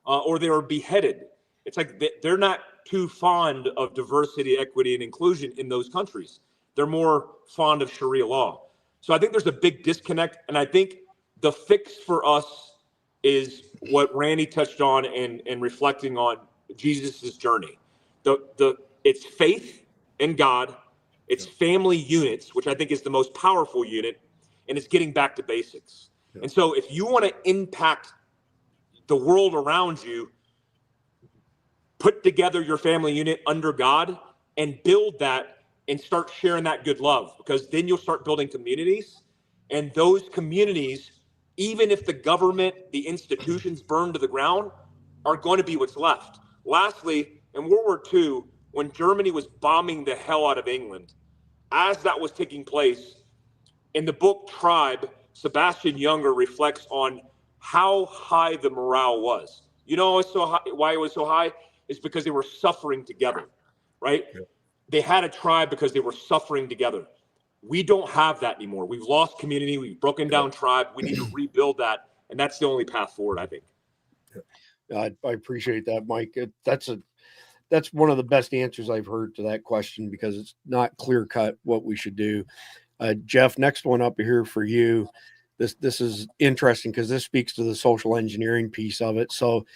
or they were beheaded. It's like they're not too fond of diversity, equity, and inclusion in those countries. They're more fond of Sharia law. So I think there's a big disconnect, and I think the fix for us is what Randy touched on and reflecting on Jesus's journey. It's faith in God, it's family units, which I think is the most powerful unit, and it's getting back to basics. Yeah. And so if you want to impact the world around you, put together your family unit under God and build that and start sharing that good love, because then you'll start building communities, and those communities, even if the government, the institutions burn to the ground, are going to be what's left. Lastly, in World War II, when Germany was bombing the hell out of England, as that was taking place, in the book Tribe, Sebastian Junger reflects on how high the morale was. You know why it was so high? It's because they were suffering together, right? Yeah. They had a tribe because they were suffering together. We don't have that anymore. We've lost community. We've broken down tribe. We need to rebuild that. And that's the only path forward, I think. I appreciate that, Mike. That's one of the best answers I've heard to that question, because it's not clear cut what we should do. Jeff, next one up here for you. This is interesting because this speaks to the social engineering piece of it. So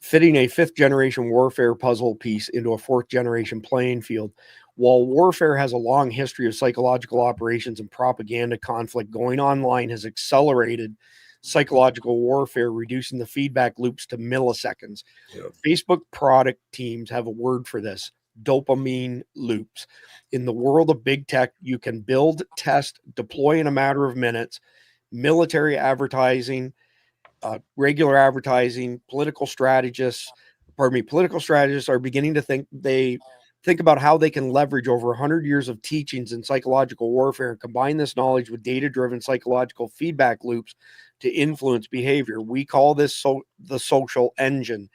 fitting a 5th generation warfare puzzle piece into a 4th generation playing field. While warfare has a long history of psychological operations and propaganda conflict, going online has accelerated psychological warfare, reducing the feedback loops to milliseconds. Yeah. Facebook product teams have a word for this: dopamine loops. In the world of big tech, you can build, test, deploy in a matter of minutes. Military advertising, regular advertising, political strategists are beginning to think they think about how they can leverage over 100 years of teachings in psychological warfare and combine this knowledge with data-driven psychological feedback loops to influence behavior. We call this the social engine.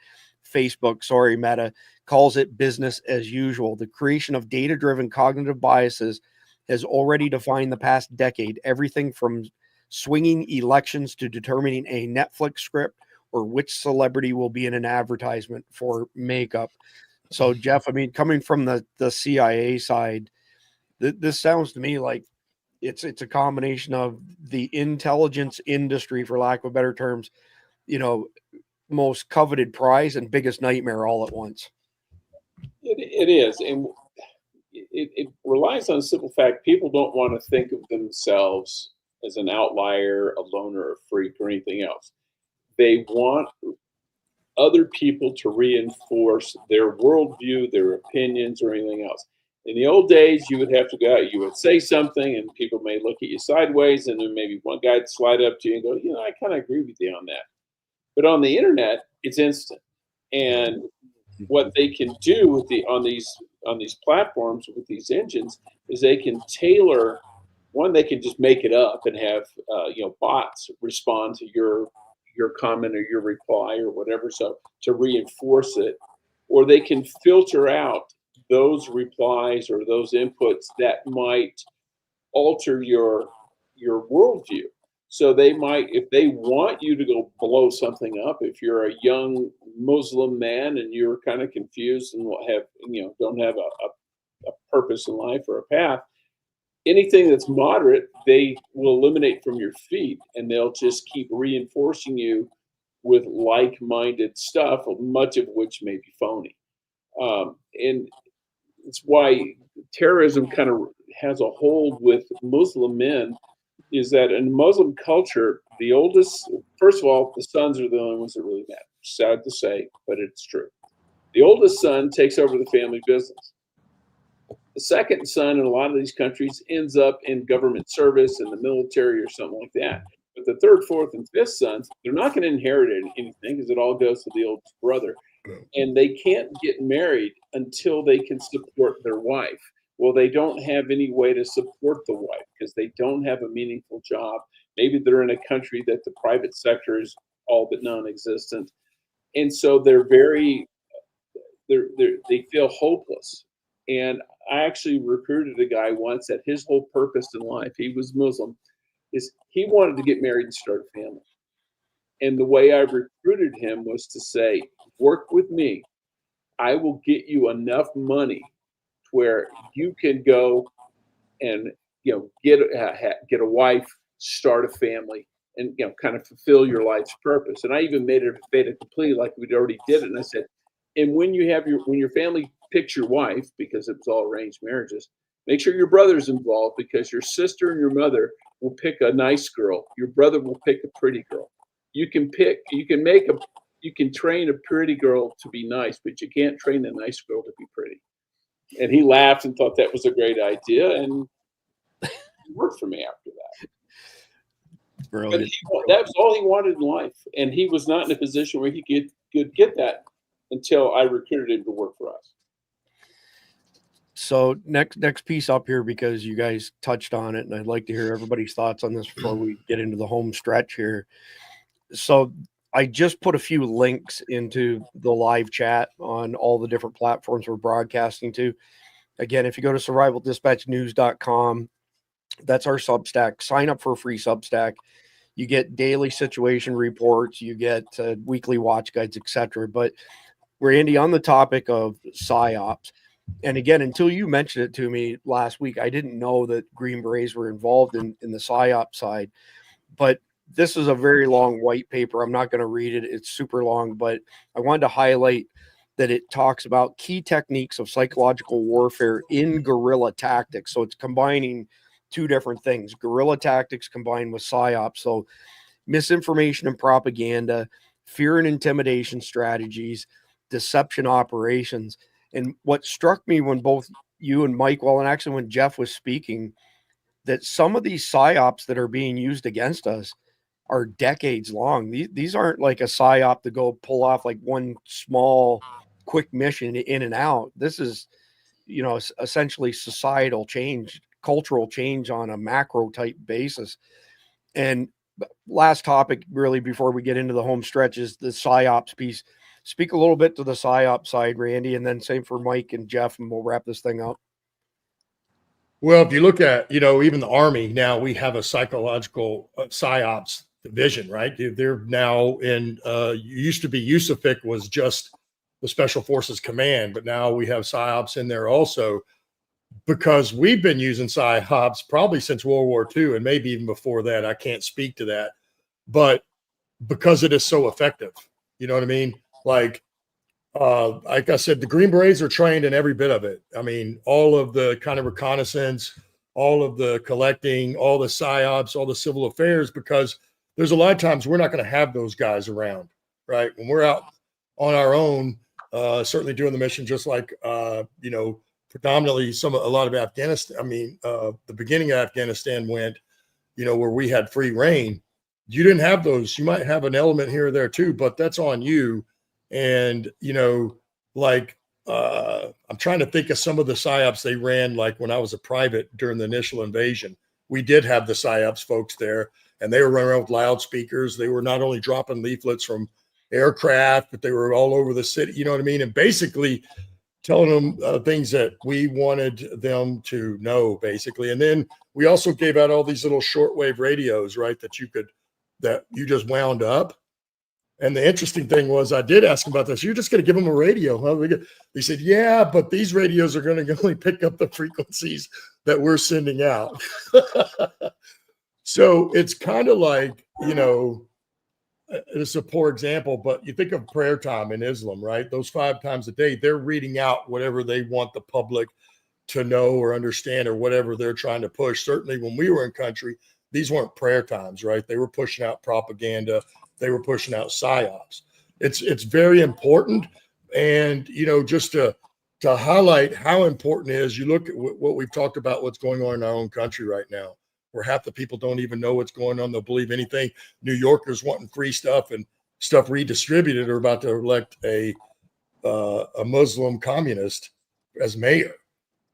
Facebook, Meta, calls it business as usual. The creation of data-driven cognitive biases has already defined the past decade, everything from swinging elections to determining a Netflix script or which celebrity will be in an advertisement for makeup. So, Jeff, I mean, coming from the CIA side, this sounds to me like it's a combination of the intelligence industry, for lack of better terms, most coveted prize and biggest nightmare all at once. It is, and it relies on a simple fact: people don't want to think of themselves as an outlier, a loner, a freak, or anything else. They want other people to reinforce their worldview, their opinions, or anything else. In the old days, you would have to go out, you would say something, and people may look at you sideways, and then maybe one guy would slide up to you and go, I kind of agree with you on that. But on the internet, it's instant. And what they can do with on these platforms with these engines is they can tailor. One, they can just make it up and have bots respond to your comment or your reply or whatever, so to reinforce it, or they can filter out those replies or those inputs that might alter your worldview. So they might, if they want you to go blow something up, if you're a young Muslim man and you're kind of confused and don't have a purpose in life or a path, anything that's moderate, they will eliminate from your feed, and they'll just keep reinforcing you with like-minded stuff, much of which may be phony. And it's why terrorism kind of has a hold with Muslim men, is that in Muslim culture, first of all, the sons are the only ones that really matter. Sad to say, but it's true. The oldest son takes over the family business. The second son in a lot of these countries ends up in government service in the military or something like that. But the third, fourth, and fifth sons, they're not going to inherit anything because it all goes to the oldest brother. And they can't get married until they can support their wife. Well, they don't have any way to support the wife because they don't have a meaningful job. Maybe they're in a country that the private sector is all but non-existent. And so they feel hopeless. And I actually recruited a guy once that his whole purpose in life, he was Muslim, is he wanted to get married and start a family. And the way I recruited him was to say, work with me. I will get you enough money where you can go and get a wife, start a family, and kind of fulfill your life's purpose. And I even made it fait accompli, like we'd already did it. And I said, and when your family picks your wife, because it was all arranged marriages, make sure your brother's involved, because your sister and your mother will pick a nice girl. Your brother will pick a pretty girl. You can train a pretty girl to be nice, but you can't train a nice girl to be pretty. And he laughed and thought that was a great idea, and it worked for me after that. Brilliant. But that was all he wanted in life, and he was not in a position where he could get that until I recruited him to work for us. So next piece up here, because you guys touched on it, and I'd like to hear everybody's thoughts on this before we get into the home stretch here. So I just put a few links into the live chat on all the different platforms we're broadcasting to. Again, if you go to survivaldispatchnews.com, that's our Substack. Sign up for a free Substack. You get daily situation reports, you get weekly watch guides, etc. But Randy, on the topic of PsyOps, and again, until you mentioned it to me last week, I didn't know that Green Berets were involved in the PsyOps side. But this is a very long white paper. I'm not going to read it. It's super long, but I wanted to highlight that it talks about key techniques of psychological warfare in guerrilla tactics. So it's combining two different things: guerrilla tactics combined with PsyOps. So misinformation and propaganda, fear and intimidation strategies, deception operations. And what struck me when both you and Mike, and actually when Jeff was speaking, that some of these PsyOps that are being used against us are decades long. These aren't like a PSYOP to go pull off like one small quick mission in and out. This is essentially societal change, cultural change on a macro type basis. And last topic, really, before we get into the home stretch, is the PSYOPs piece. Speak a little bit to the PSYOP side, Randy, and then same for Mike and Jeff, and we'll wrap this thing up. Well, if you look at, even the Army, now we have a psychological PSYOPs division, right? They're now in, used to be USAFIC was just the Special Forces Command, but now we have PSYOPs in there also, because we've been using PSYOPs probably since World War II and maybe even before that. I can't speak to that, but because it is so effective, you know what I mean? Like I said, the Green Berets are trained in every bit of it. I mean, all of the kind of reconnaissance, all of the collecting, all the PSYOPs, all the civil affairs, because there's a lot of times we're not going to have those guys around, right? When we're out on our own, certainly doing the mission, just like, predominantly a lot of Afghanistan. I mean, the beginning of Afghanistan went, where we had free reign. You didn't have those. You might have an element here or there too, but that's on you. And, I'm trying to think of some of the PSYOPs they ran, like when I was a private during the initial invasion. We did have the PSYOPs folks there, and they were running around with loudspeakers. They were not only dropping leaflets from aircraft, but they were all over the city, you know what I mean? And basically telling them things that we wanted them to know, basically. And then we also gave out all these little shortwave radios, right, that you just wound up. And the interesting thing was, I did ask them about this. You're just going to give them a radio, huh? They said, yeah, but these radios are going to only pick up the frequencies that we're sending out. So it's kind of like, it's a poor example, but you think of prayer time in Islam, right? Those 5 times a day, they're reading out whatever they want the public to know or understand or whatever they're trying to push. Certainly when we were in country, these weren't prayer times, right? They were pushing out propaganda. They were pushing out PSYOPs. It's very important. And, just to highlight how important it is, you look at what we've talked about, what's going on in our own country right now, where half the people don't even know what's going on. They'll believe anything. New Yorkers wanting free stuff and stuff redistributed are about to elect a Muslim communist as mayor.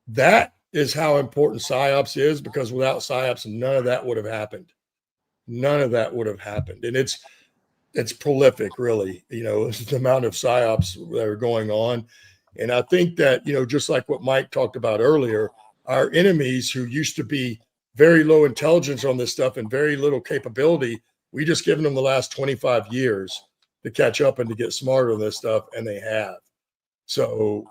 That is how important PSYOPs is, because without PSYOPs, none of that would have happened. None of that would have happened. And it's prolific, really, the amount of PSYOPs that are going on. And I think that, just like what Mike talked about earlier, our enemies who used to be very low intelligence on this stuff and very little capability, we just given them the last 25 years to catch up and to get smarter on this stuff, and they have. So,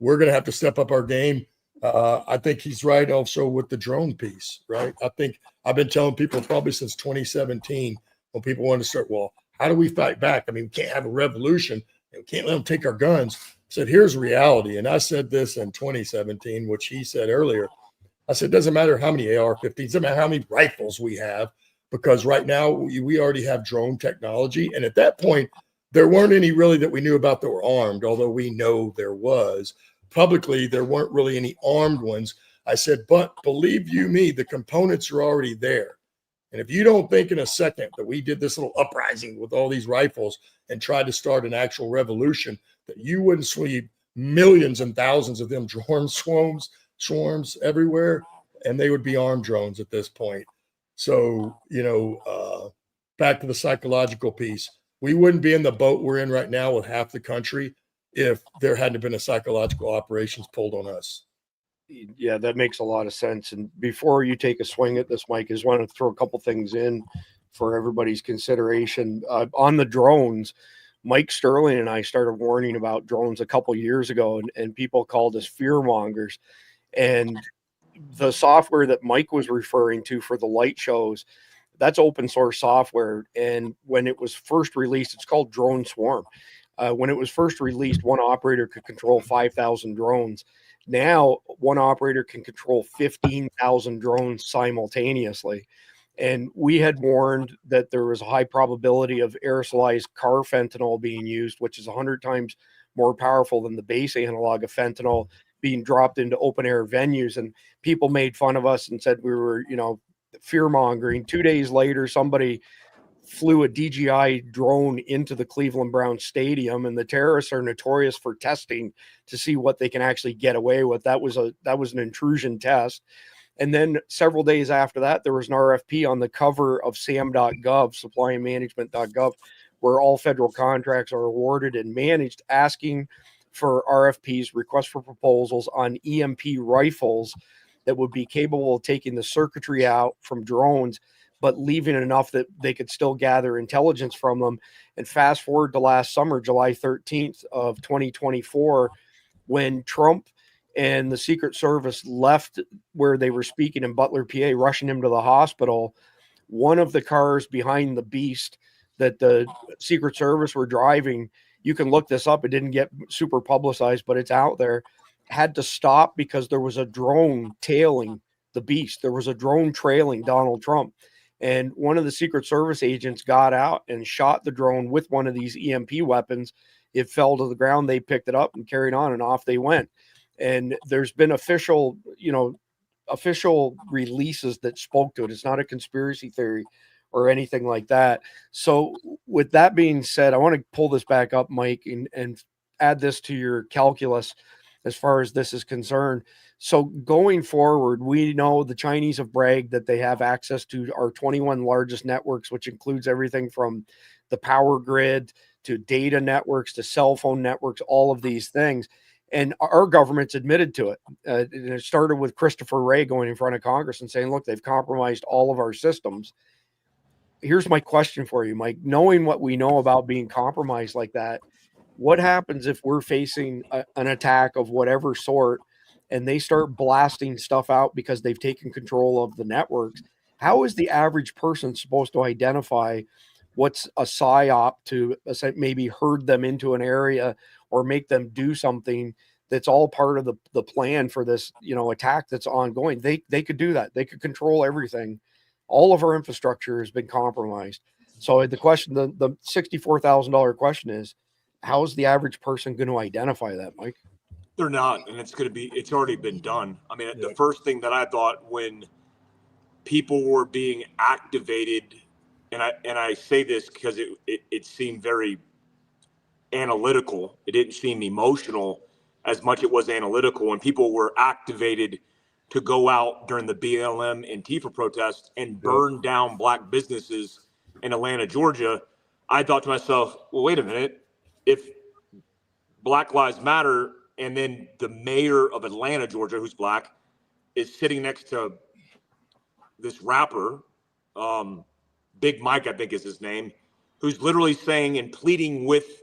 we're going to have to step up our game. I think he's right also with the drone piece, right? I think I've been telling people probably since 2017, when people want to start, well, how do we fight back? I mean, we can't have a revolution. We can't let them take our guns. I said, here's reality. And I said this in 2017, which he said earlier. I said, it doesn't matter how many AR-15s, it doesn't matter how many rifles we have, because right now we already have drone technology. And at that point, there weren't any really that we knew about that were armed, although we know there was. Publicly, there weren't really any armed ones. I said, but believe you me, the components are already there. And if you don't think in a second that we did this little uprising with all these rifles and tried to start an actual revolution, that you wouldn't sweep millions and thousands of them drone swarms everywhere, and they would be armed drones at this point. So, back to the psychological piece, we wouldn't be in the boat we're in right now with half the country if there hadn't been a psychological operations pulled on us. Yeah, that makes a lot of sense. And before you take a swing at this, Mike, I just want to throw a couple things in for everybody's consideration. On the drones, Mike Sterling and I started warning about drones a couple years ago, and people called us fear mongers. And the software that Mike was referring to for the light shows, that's open source software. And when it was first released, it's called Drone Swarm. When it was first released, one operator could control 5,000 drones. Now, one operator can control 15,000 drones simultaneously. And we had warned that there was a high probability of aerosolized carfentanil being used, which is 100 times more powerful than the base analog of fentanyl being dropped into open air venues. And people made fun of us and said we were, fear mongering. 2 days later, somebody flew a DJI drone into the Cleveland Browns stadium, and the terrorists are notorious for testing to see what they can actually get away with. That was an intrusion test. And then several days after that, there was an RFP on the cover of SAM.gov, supplyandmanagement.gov, where all federal contracts are awarded and managed, asking for RFPs, requests for proposals on EMP rifles that would be capable of taking the circuitry out from drones, but leaving enough that they could still gather intelligence from them. And fast forward to last summer, July 13th of 2024, when Trump and the Secret Service left where they were speaking in Butler, PA, rushing him to the hospital, one of the cars behind the beast that the Secret Service were driving, you can look this up, it didn't get super publicized, but it's out there, had to stop because there was a drone tailing the beast. There was a drone trailing Donald Trump. And one of the Secret Service agents got out and shot the drone with one of these EMP weapons. It fell to the ground. They picked it up and carried on, and off they went. And there's been official releases that spoke to it. It's not a conspiracy theory or anything like that. So with that being said, I want to pull this back up, Mike, and add this to your calculus as far as this is concerned. So going forward, we know the Chinese have bragged that they have access to our 21 largest networks, which includes everything from the power grid to data networks to cell phone networks, all of these things. And our government's admitted to it. And it started with Christopher Wray going in front of Congress and saying, look, they've compromised all of our systems. Here's my question for you, Mike. Knowing what we know about being compromised like that, what happens if we're facing an attack of whatever sort and they start blasting stuff out because they've taken control of the networks? How is the average person supposed to identify what's a psyop to maybe herd them into an area or make them do something that's all part of the plan for this, attack that's ongoing? They could do that. They could control everything. All of our infrastructure has been compromised. So the question, the $64,000 question is, how is the average person going to identify that, Mike? They're not, and it's already been done. I mean, the first thing that I thought when people were being activated, and I say this because it seemed very analytical. It didn't seem emotional as much it was analytical. When people were activated to go out during the BLM Antifa protest and burn down black businesses in Atlanta, Georgia, I thought to myself, well, wait a minute. If Black Lives Matter and then the mayor of Atlanta, Georgia, who's black, is sitting next to this rapper, Big Mike, I think is his name, who's literally saying and pleading with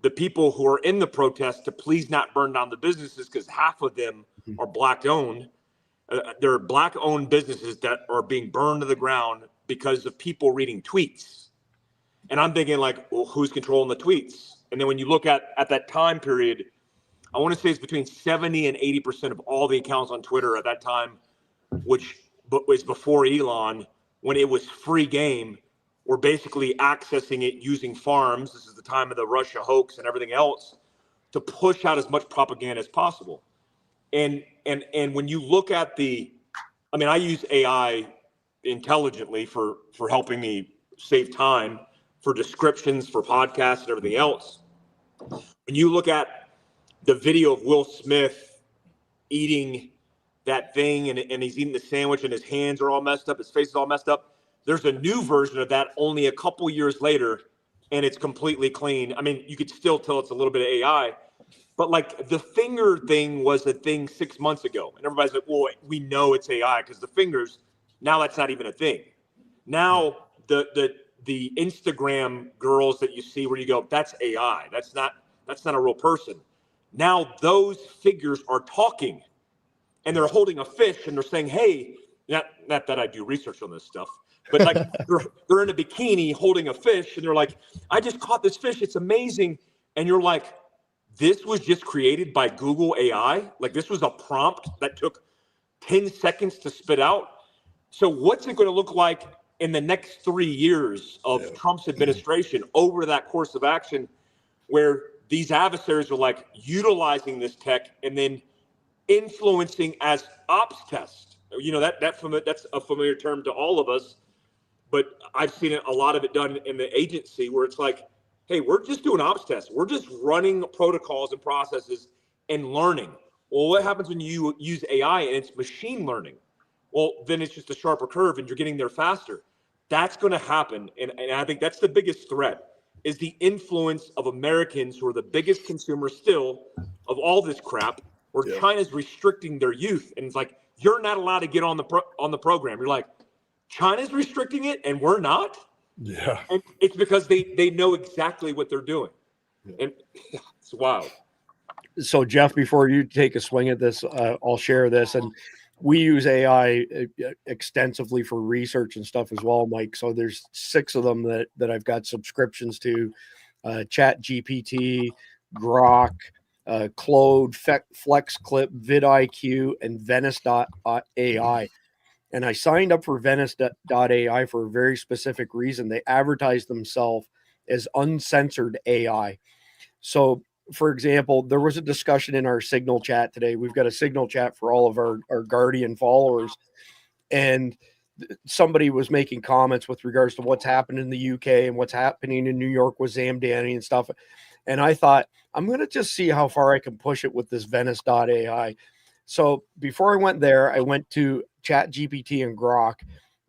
the people who are in the protest to please not burn down the businesses because half of them are black owned. There are black owned businesses that are being burned to the ground because of people reading tweets. And I'm thinking like, well, who's controlling the tweets? And then when you look at that time period, I want to say it's between 70 and 80% of all the accounts on Twitter at that time, which was before Elon, when it was free game, were basically accessing it using farms. This is the time of the Russia hoax and everything else to push out as much propaganda as possible. And when you look at I use AI intelligently for helping me save time, for descriptions, for podcasts and everything else. When you look at the video of Will Smith eating that thing and he's eating the sandwich and his hands are all messed up, his face is all messed up. There's a new version of that only a couple years later, and it's completely clean. I mean, you could still tell it's a little bit of AI, but like the finger thing was a thing 6 months ago. And everybody's like, well, we know it's AI because the fingers, now that's not even a thing. Now the Instagram girls that you see where you go, that's AI. That's not a real person. Now those figures are talking and they're holding a fish and they're saying, hey, not that I do research on this stuff, but like they're in a bikini holding a fish and they're like, I just caught this fish. It's amazing. And you're like, this was just created by Google AI. Like this was a prompt that took 10 seconds to spit out. So what's it going to look like in the next 3 years of Trump's administration over that course of action where these adversaries are like utilizing this tech and then influencing as ops test? That's a familiar term to all of us. but I've seen a lot of it done in the agency where it's like, hey, we're just doing ops tests. We're just running protocols and processes and learning. Well, what happens when you use AI and it's machine learning? Well, then it's just a sharper curve and you're getting there faster. That's going to happen. And I think that's the biggest threat is the influence of Americans who are the biggest consumers still of all this crap, where China's restricting their youth. And it's like, you're not allowed to get on the program. You're like, China's restricting it and we're not? Yeah. And it's because they know exactly what they're doing. And it's wild. So Jeff, before you take a swing at this, I'll share this. And we use AI extensively for research and stuff as well, Mike. So there's 6 of them that I've got subscriptions to: Chat GPT, Grok, Claude, FlexClip, vidIQ, and Venice.ai. And I signed up for Venice.ai for a very specific reason. They advertise themselves as uncensored AI. So, for example, there was a discussion in our Signal chat today. We've got a Signal chat for all of our Guardian followers. And somebody was making comments with regards to what's happened in the UK and what's happening in New York with Zamdani and stuff. And I thought, I'm going to just see how far I can push it with this Venice.ai. So before I went there, I went to Chat GPT and Grok.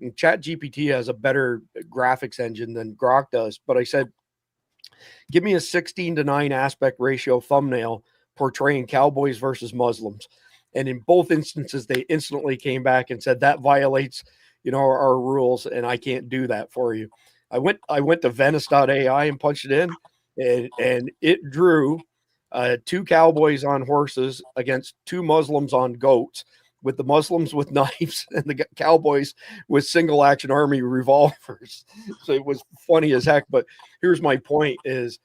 And Chat GPT has a better graphics engine than Grok does. But I said, give me a 16:9 aspect ratio thumbnail portraying cowboys versus Muslims. And in both instances, they instantly came back and said that violates, our rules, and I can't do that for you. I went to Venice.ai and punched it in, and it drew 2 cowboys on horses against 2 Muslims on goats, with the Muslims with knives and the cowboys with single action army revolvers. So it was funny as heck. But here's my point is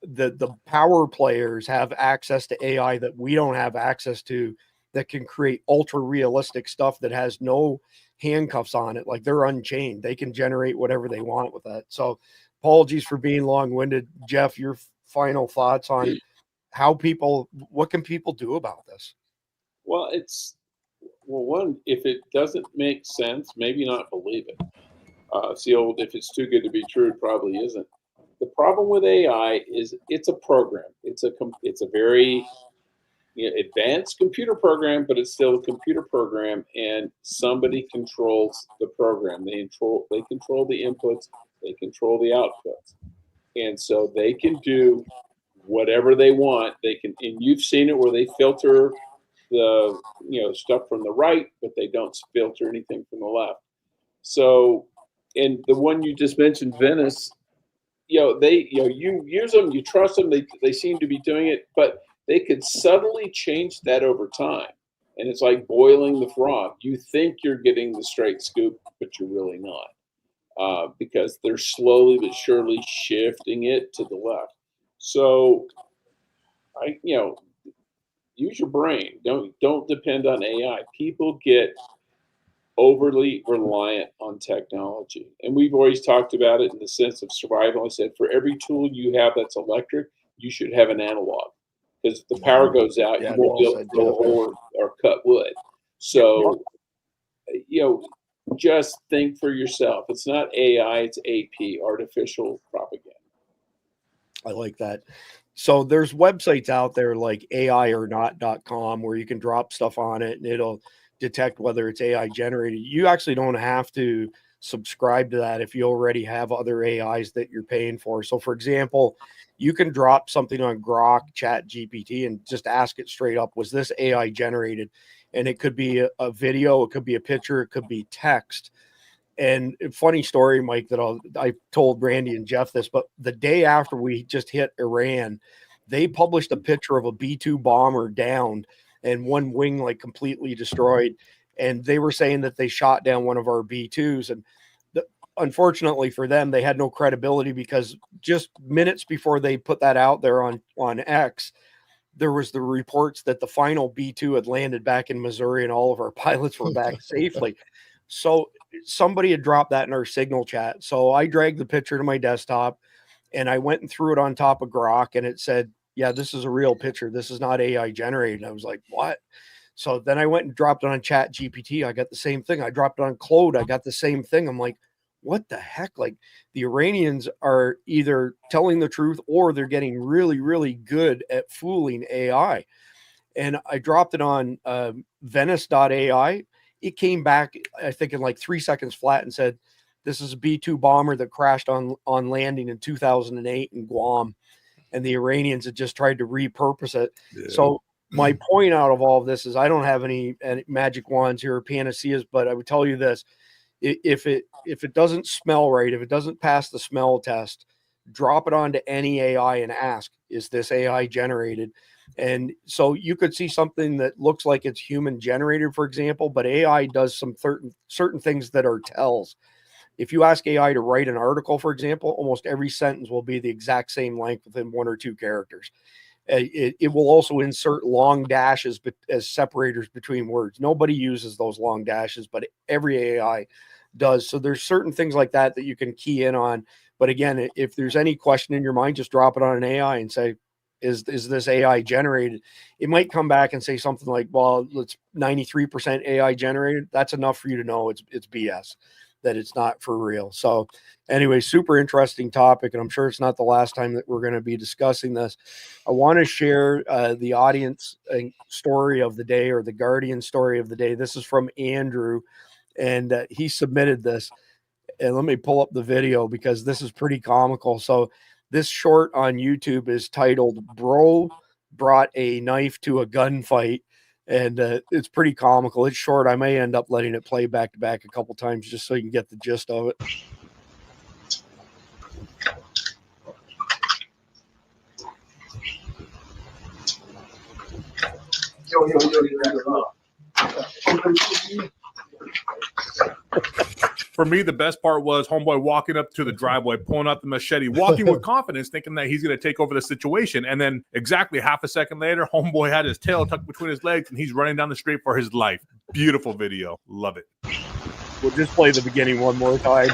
the power players have access to AI that we don't have access to, that can create ultra realistic stuff that has no handcuffs on it. Like, they're unchained. They can generate whatever they want with that. So apologies for being long-winded. Jeff, your final thoughts on what can people do about this? Well, one, if it doesn't make sense, maybe not believe it. It's the old, if it's too good to be true, it probably isn't. The problem with AI is it's a program. It's a very advanced computer program, but it's still a computer program, and somebody controls the program. They control the inputs, they control the outputs, and so they can do whatever they want. They can, and you've seen it where they filter the stuff from the right, but they don't filter anything from the left. So, and the one you just mentioned, Venice, you use them, you trust them, they seem to be doing it, but they could subtly change that over time. And it's like boiling the frog. You think you're getting the straight scoop, but you're really not, because they're slowly but surely shifting it to the left. So, use your brain. Don't depend on AI. People get overly reliant on technology. And we've always talked about it in the sense of survival. I said, for every tool you have that's electric, you should have an analog. Because if the power goes out, you won't be able to drill a hole or cut wood. So, just think for yourself. It's not AI, it's AP, artificial propaganda. I like that. So there's websites out there like AIorNot.com where you can drop stuff on it and it'll detect whether it's AI generated. You actually don't have to subscribe to that if you already have other AIs that you're paying for. So for example, you can drop something on Grok, Chat GPT, and just ask it straight up, was this AI generated? And it could be a video, it could be a picture, it could be text. And funny story, Mike, that I told Randy and Jeff this, but the day after we just hit Iran, they published a picture of a B-2 bomber downed and one wing like completely destroyed. And they were saying that they shot down one of our B-2s. And unfortunately for them, they had no credibility because just minutes before they put that out there on X, there was the reports that the final B-2 had landed back in Missouri and all of our pilots were back safely. So somebody had dropped that in our Signal chat. So I dragged the picture to my desktop and I went and threw it on top of Grok and it said, yeah, this is a real picture. This is not AI generated. And I was like, what? So then I went and dropped it on Chat GPT. I got the same thing. I dropped it on Claude. I got the same thing. I'm like, what the heck? Like, the Iranians are either telling the truth or they're getting really, really good at fooling AI. And I dropped it on Venice.ai. It came back, I think, in like 3 seconds flat and said, this is a B-2 bomber that crashed on landing in 2008 in Guam. And the Iranians had just tried to repurpose it. Yeah. So my point out of all of this is I don't have any magic wands here or panaceas, but I would tell you this. If it doesn't smell right, if it doesn't pass the smell test, drop it onto any AI and ask, is this AI generated? And so you could see something that looks like it's human generated, for example, but AI does some certain things that are tells. If you ask AI to write an article, for example, almost every sentence will be the exact same length within 1 or 2 characters. It will also insert long dashes as separators between words. Nobody uses those long dashes, but every AI does. So there's certain things like that you can key in on. But again, if there's any question in your mind, just drop it on an AI and say, is this AI generated? It might come back and say something like, well, it's 93% AI generated. That's enough for you to know it's BS, that it's not for real. So anyway, super interesting topic, and I'm sure it's not the last time that we're going to be discussing this. I want to share the audience story of the day, or the Guardian story of the day. This is from Andrew, and he submitted this. And let me pull up the video because this is pretty comical. So this short on YouTube is titled "Bro Brought a Knife to a Gunfight." And it's pretty comical. It's short. I may end up letting it play back to back a couple times just so you can get the gist of it. For me, the best part was homeboy walking up to the driveway, pulling out the machete, walking with confidence, thinking that he's going to take over the situation. And then exactly half a second later, homeboy had his tail tucked between his legs, and he's running down the street for his life. Beautiful video. Love it. We'll just play the beginning one more time.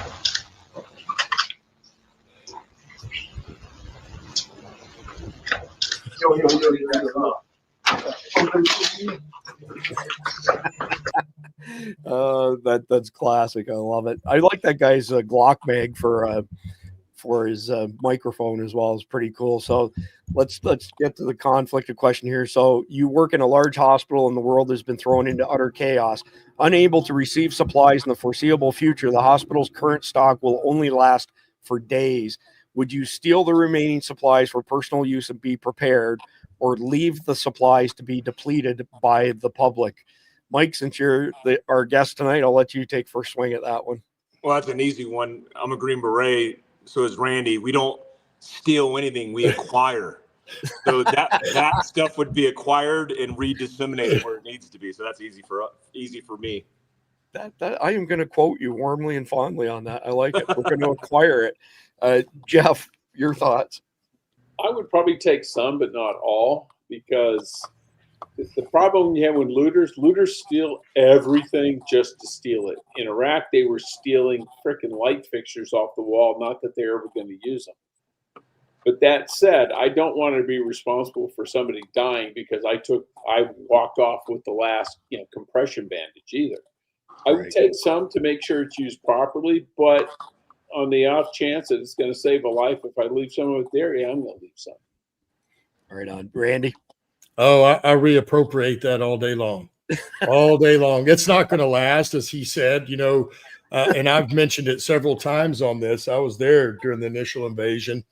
That's classic. I love it. I like that guy's Glock bag for his microphone as well. It's pretty cool. So let's get to the conflicted question here. So you work in a large hospital and the world has been thrown into utter chaos. Unable to receive supplies in the foreseeable future, the hospital's current stock will only last for days. Would you steal the remaining supplies for personal use and be prepared, or leave the supplies to be depleted by the public? Mike, since you're our guest tonight, I'll let you take first swing at that one. Well, that's an easy one. I'm a Green Beret, so is Randy. We don't steal anything, we acquire. So that stuff would be acquired and redisseminated where it needs to be. So that's easy for me. That I am going to quote you warmly and fondly on that. I like it. We're going to acquire it. Jeff, your thoughts? I would probably take some, but not all, because the problem you have when looters steal everything just to steal it. In Iraq, they were stealing freaking light fixtures off the wall, not that they're ever going to use them. But that said, I don't want to be responsible for somebody dying because I walked off with the last compression bandage either. I would take some to make sure it's used properly, but on the off chance that it's going to save a life, if I leave some of it there, I'm going to leave some. Right on. Randy? Oh, I reappropriate that all day long. All day long. It's not going to last, as he said, and I've mentioned it several times on this. I was there during the initial invasion,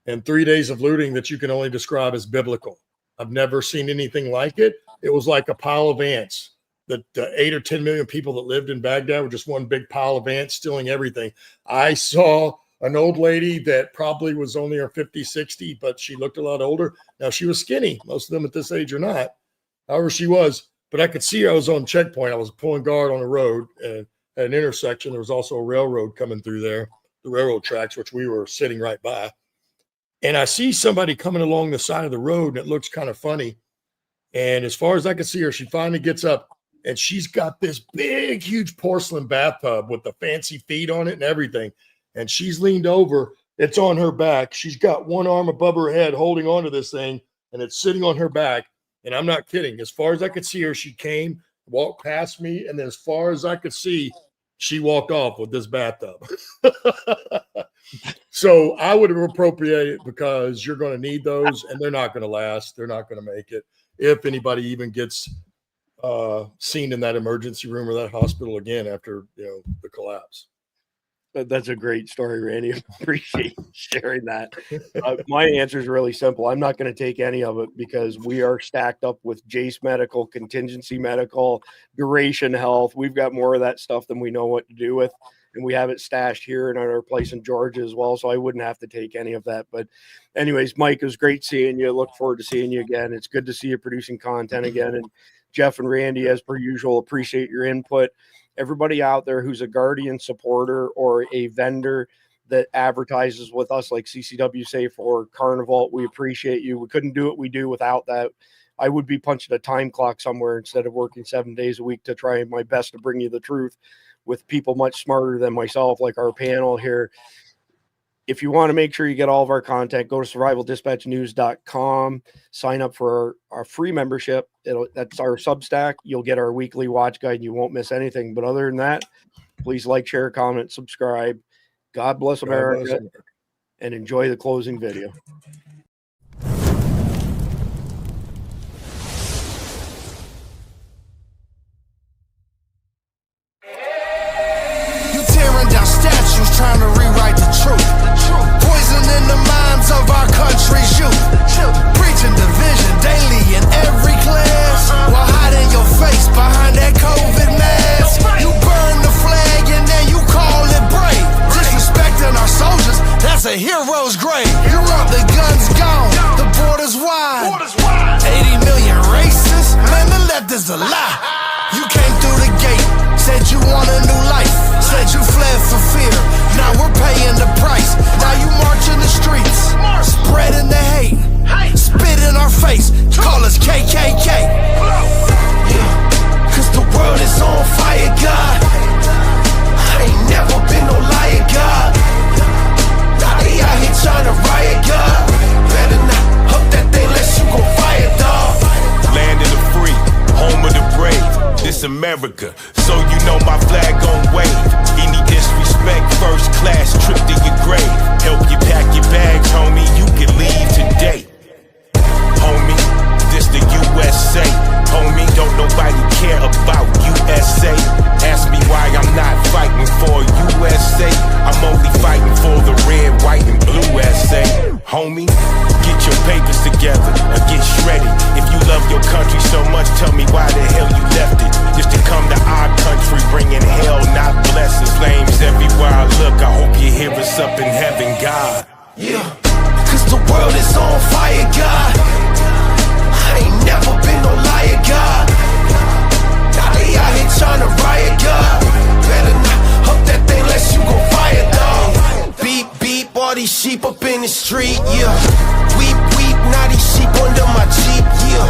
and 3 days of looting that you can only describe as biblical. I've never seen anything like it. It was like a pile of ants. The 8 or 10 million people that lived in Baghdad were just one big pile of ants stealing everything. I saw an old lady that probably was only her 50, 60, but she looked a lot older. Now, she was skinny. Most of them at this age are not. However, she was. But I could see I was on checkpoint. I was pulling guard on the road at an intersection. There was also a railroad coming through there, the railroad tracks, which we were sitting right by. And I see somebody coming along the side of the road, and it looks kind of funny. And as far as I could see her, she finally gets up, and she's got this big, huge porcelain bathtub with the fancy feet on it and everything. And she's leaned over. It's on her back. She's got one arm above her head holding onto this thing, and it's sitting on her back. And I'm not kidding. As far as I could see her, she came, walked past me, and then as far as I could see, she walked off with this bathtub. So I would appropriate it because you're going to need those, and they're not going to last. They're not going to make it. If anybody even gets seen in that emergency room or that hospital again after the collapse. That's a great story, Randy. I appreciate you sharing that. My answer is really simple. I'm not going to take any of it because we are stacked up with Jace Medical, Contingency Medical, Duration Health. We've got more of that stuff than we know what to do with, and we have it stashed here in our place in Georgia as well, so I wouldn't have to take any of that. But anyways, Mike, it was great seeing you. Look forward to seeing you again. It's good to see you producing content again. And Jeff and Randy, as per usual, appreciate your input. Everybody out there who's a Guardian supporter or a vendor that advertises with us like CCW Safe or Carnival, we appreciate you. We couldn't do what we do without that. I would be punching a time clock somewhere instead of working 7 days a week to try my best to bring you the truth with people much smarter than myself, like our panel here. If you want to make sure you get all of our content, go to survivaldispatchnews.com, sign up for our free membership. That's our Substack. You'll get our weekly watch guide and you won't miss anything. But other than that, please like, share, comment, subscribe. God bless America, and enjoy the closing video. You tearing down statues, trying to rewrite the truth. Poisoning the minds of our country's youth. Preaching division daily in every class, while hiding your face behind that COVID mask. You burn the flag and then you call it brave. Disrespecting our soldiers, that's a hero's grave. You want the guns gone, the borders wide. 80 million racists, man, the left is a lie. You came through the gate, said you want a new life, said you fled for fear. Now we're paying the price. Now you march in the streets, spreading the hate, spit in our face, call us KKK. Yeah, cause the world is on fire, God. I ain't never been no liar, God. Now they out here trying to riot, God. Better not hook that thing unless you gon' fire, dog. Land of the free, home of the brave. This America, so you know my flag gon' wave. Any disrespect, first class trip to your grave. Help you pack your bags, homie, you can leave today. Homie, this the USA. Homie, don't nobody care about USA. Ask me why I'm not fighting for USA. I'm only fighting for the red, white, and blue SA. Homie, get your papers together or get shredded. If you love your country so much, tell me why the hell you left it. Just to come to our country, bringing hell, not blessings. Flames everywhere I look, I hope you hear us up in heaven, God. Yeah, cause the world is on fire, God. I ain't never been no liar, God. Now they out here trying to riot, God. Better not hook that thing unless you gon' fire, dog. Beep, beep, all these sheep up in the street, yeah. Weep, weep, now these sheep under my Jeep, yeah.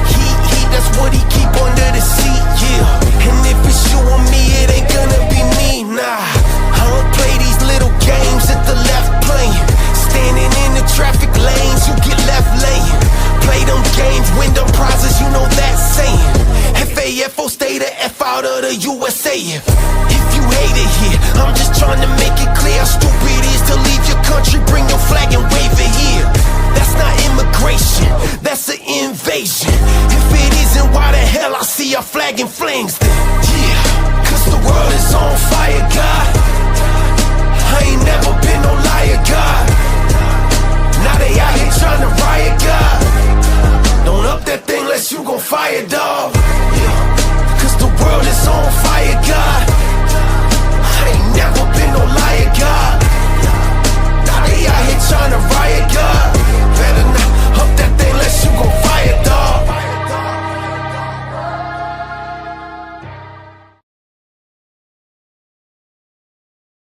Heat, heat, that's what he keep under the seat, yeah. And if it's you or me, it ain't gonna be me, nah. I don't play these little games that the left playing. Standing in the traffic lanes, you get left laying. Play them games, win them prizes, you know that saying. FAFO, stay the F out of the USA. If you hate it here, I'm just trying to make it clear how stupid it is to leave your country, bring your flag and wave it here. That's not immigration, that's an invasion. If it isn't, why the hell I see a flag in flames then? Yeah.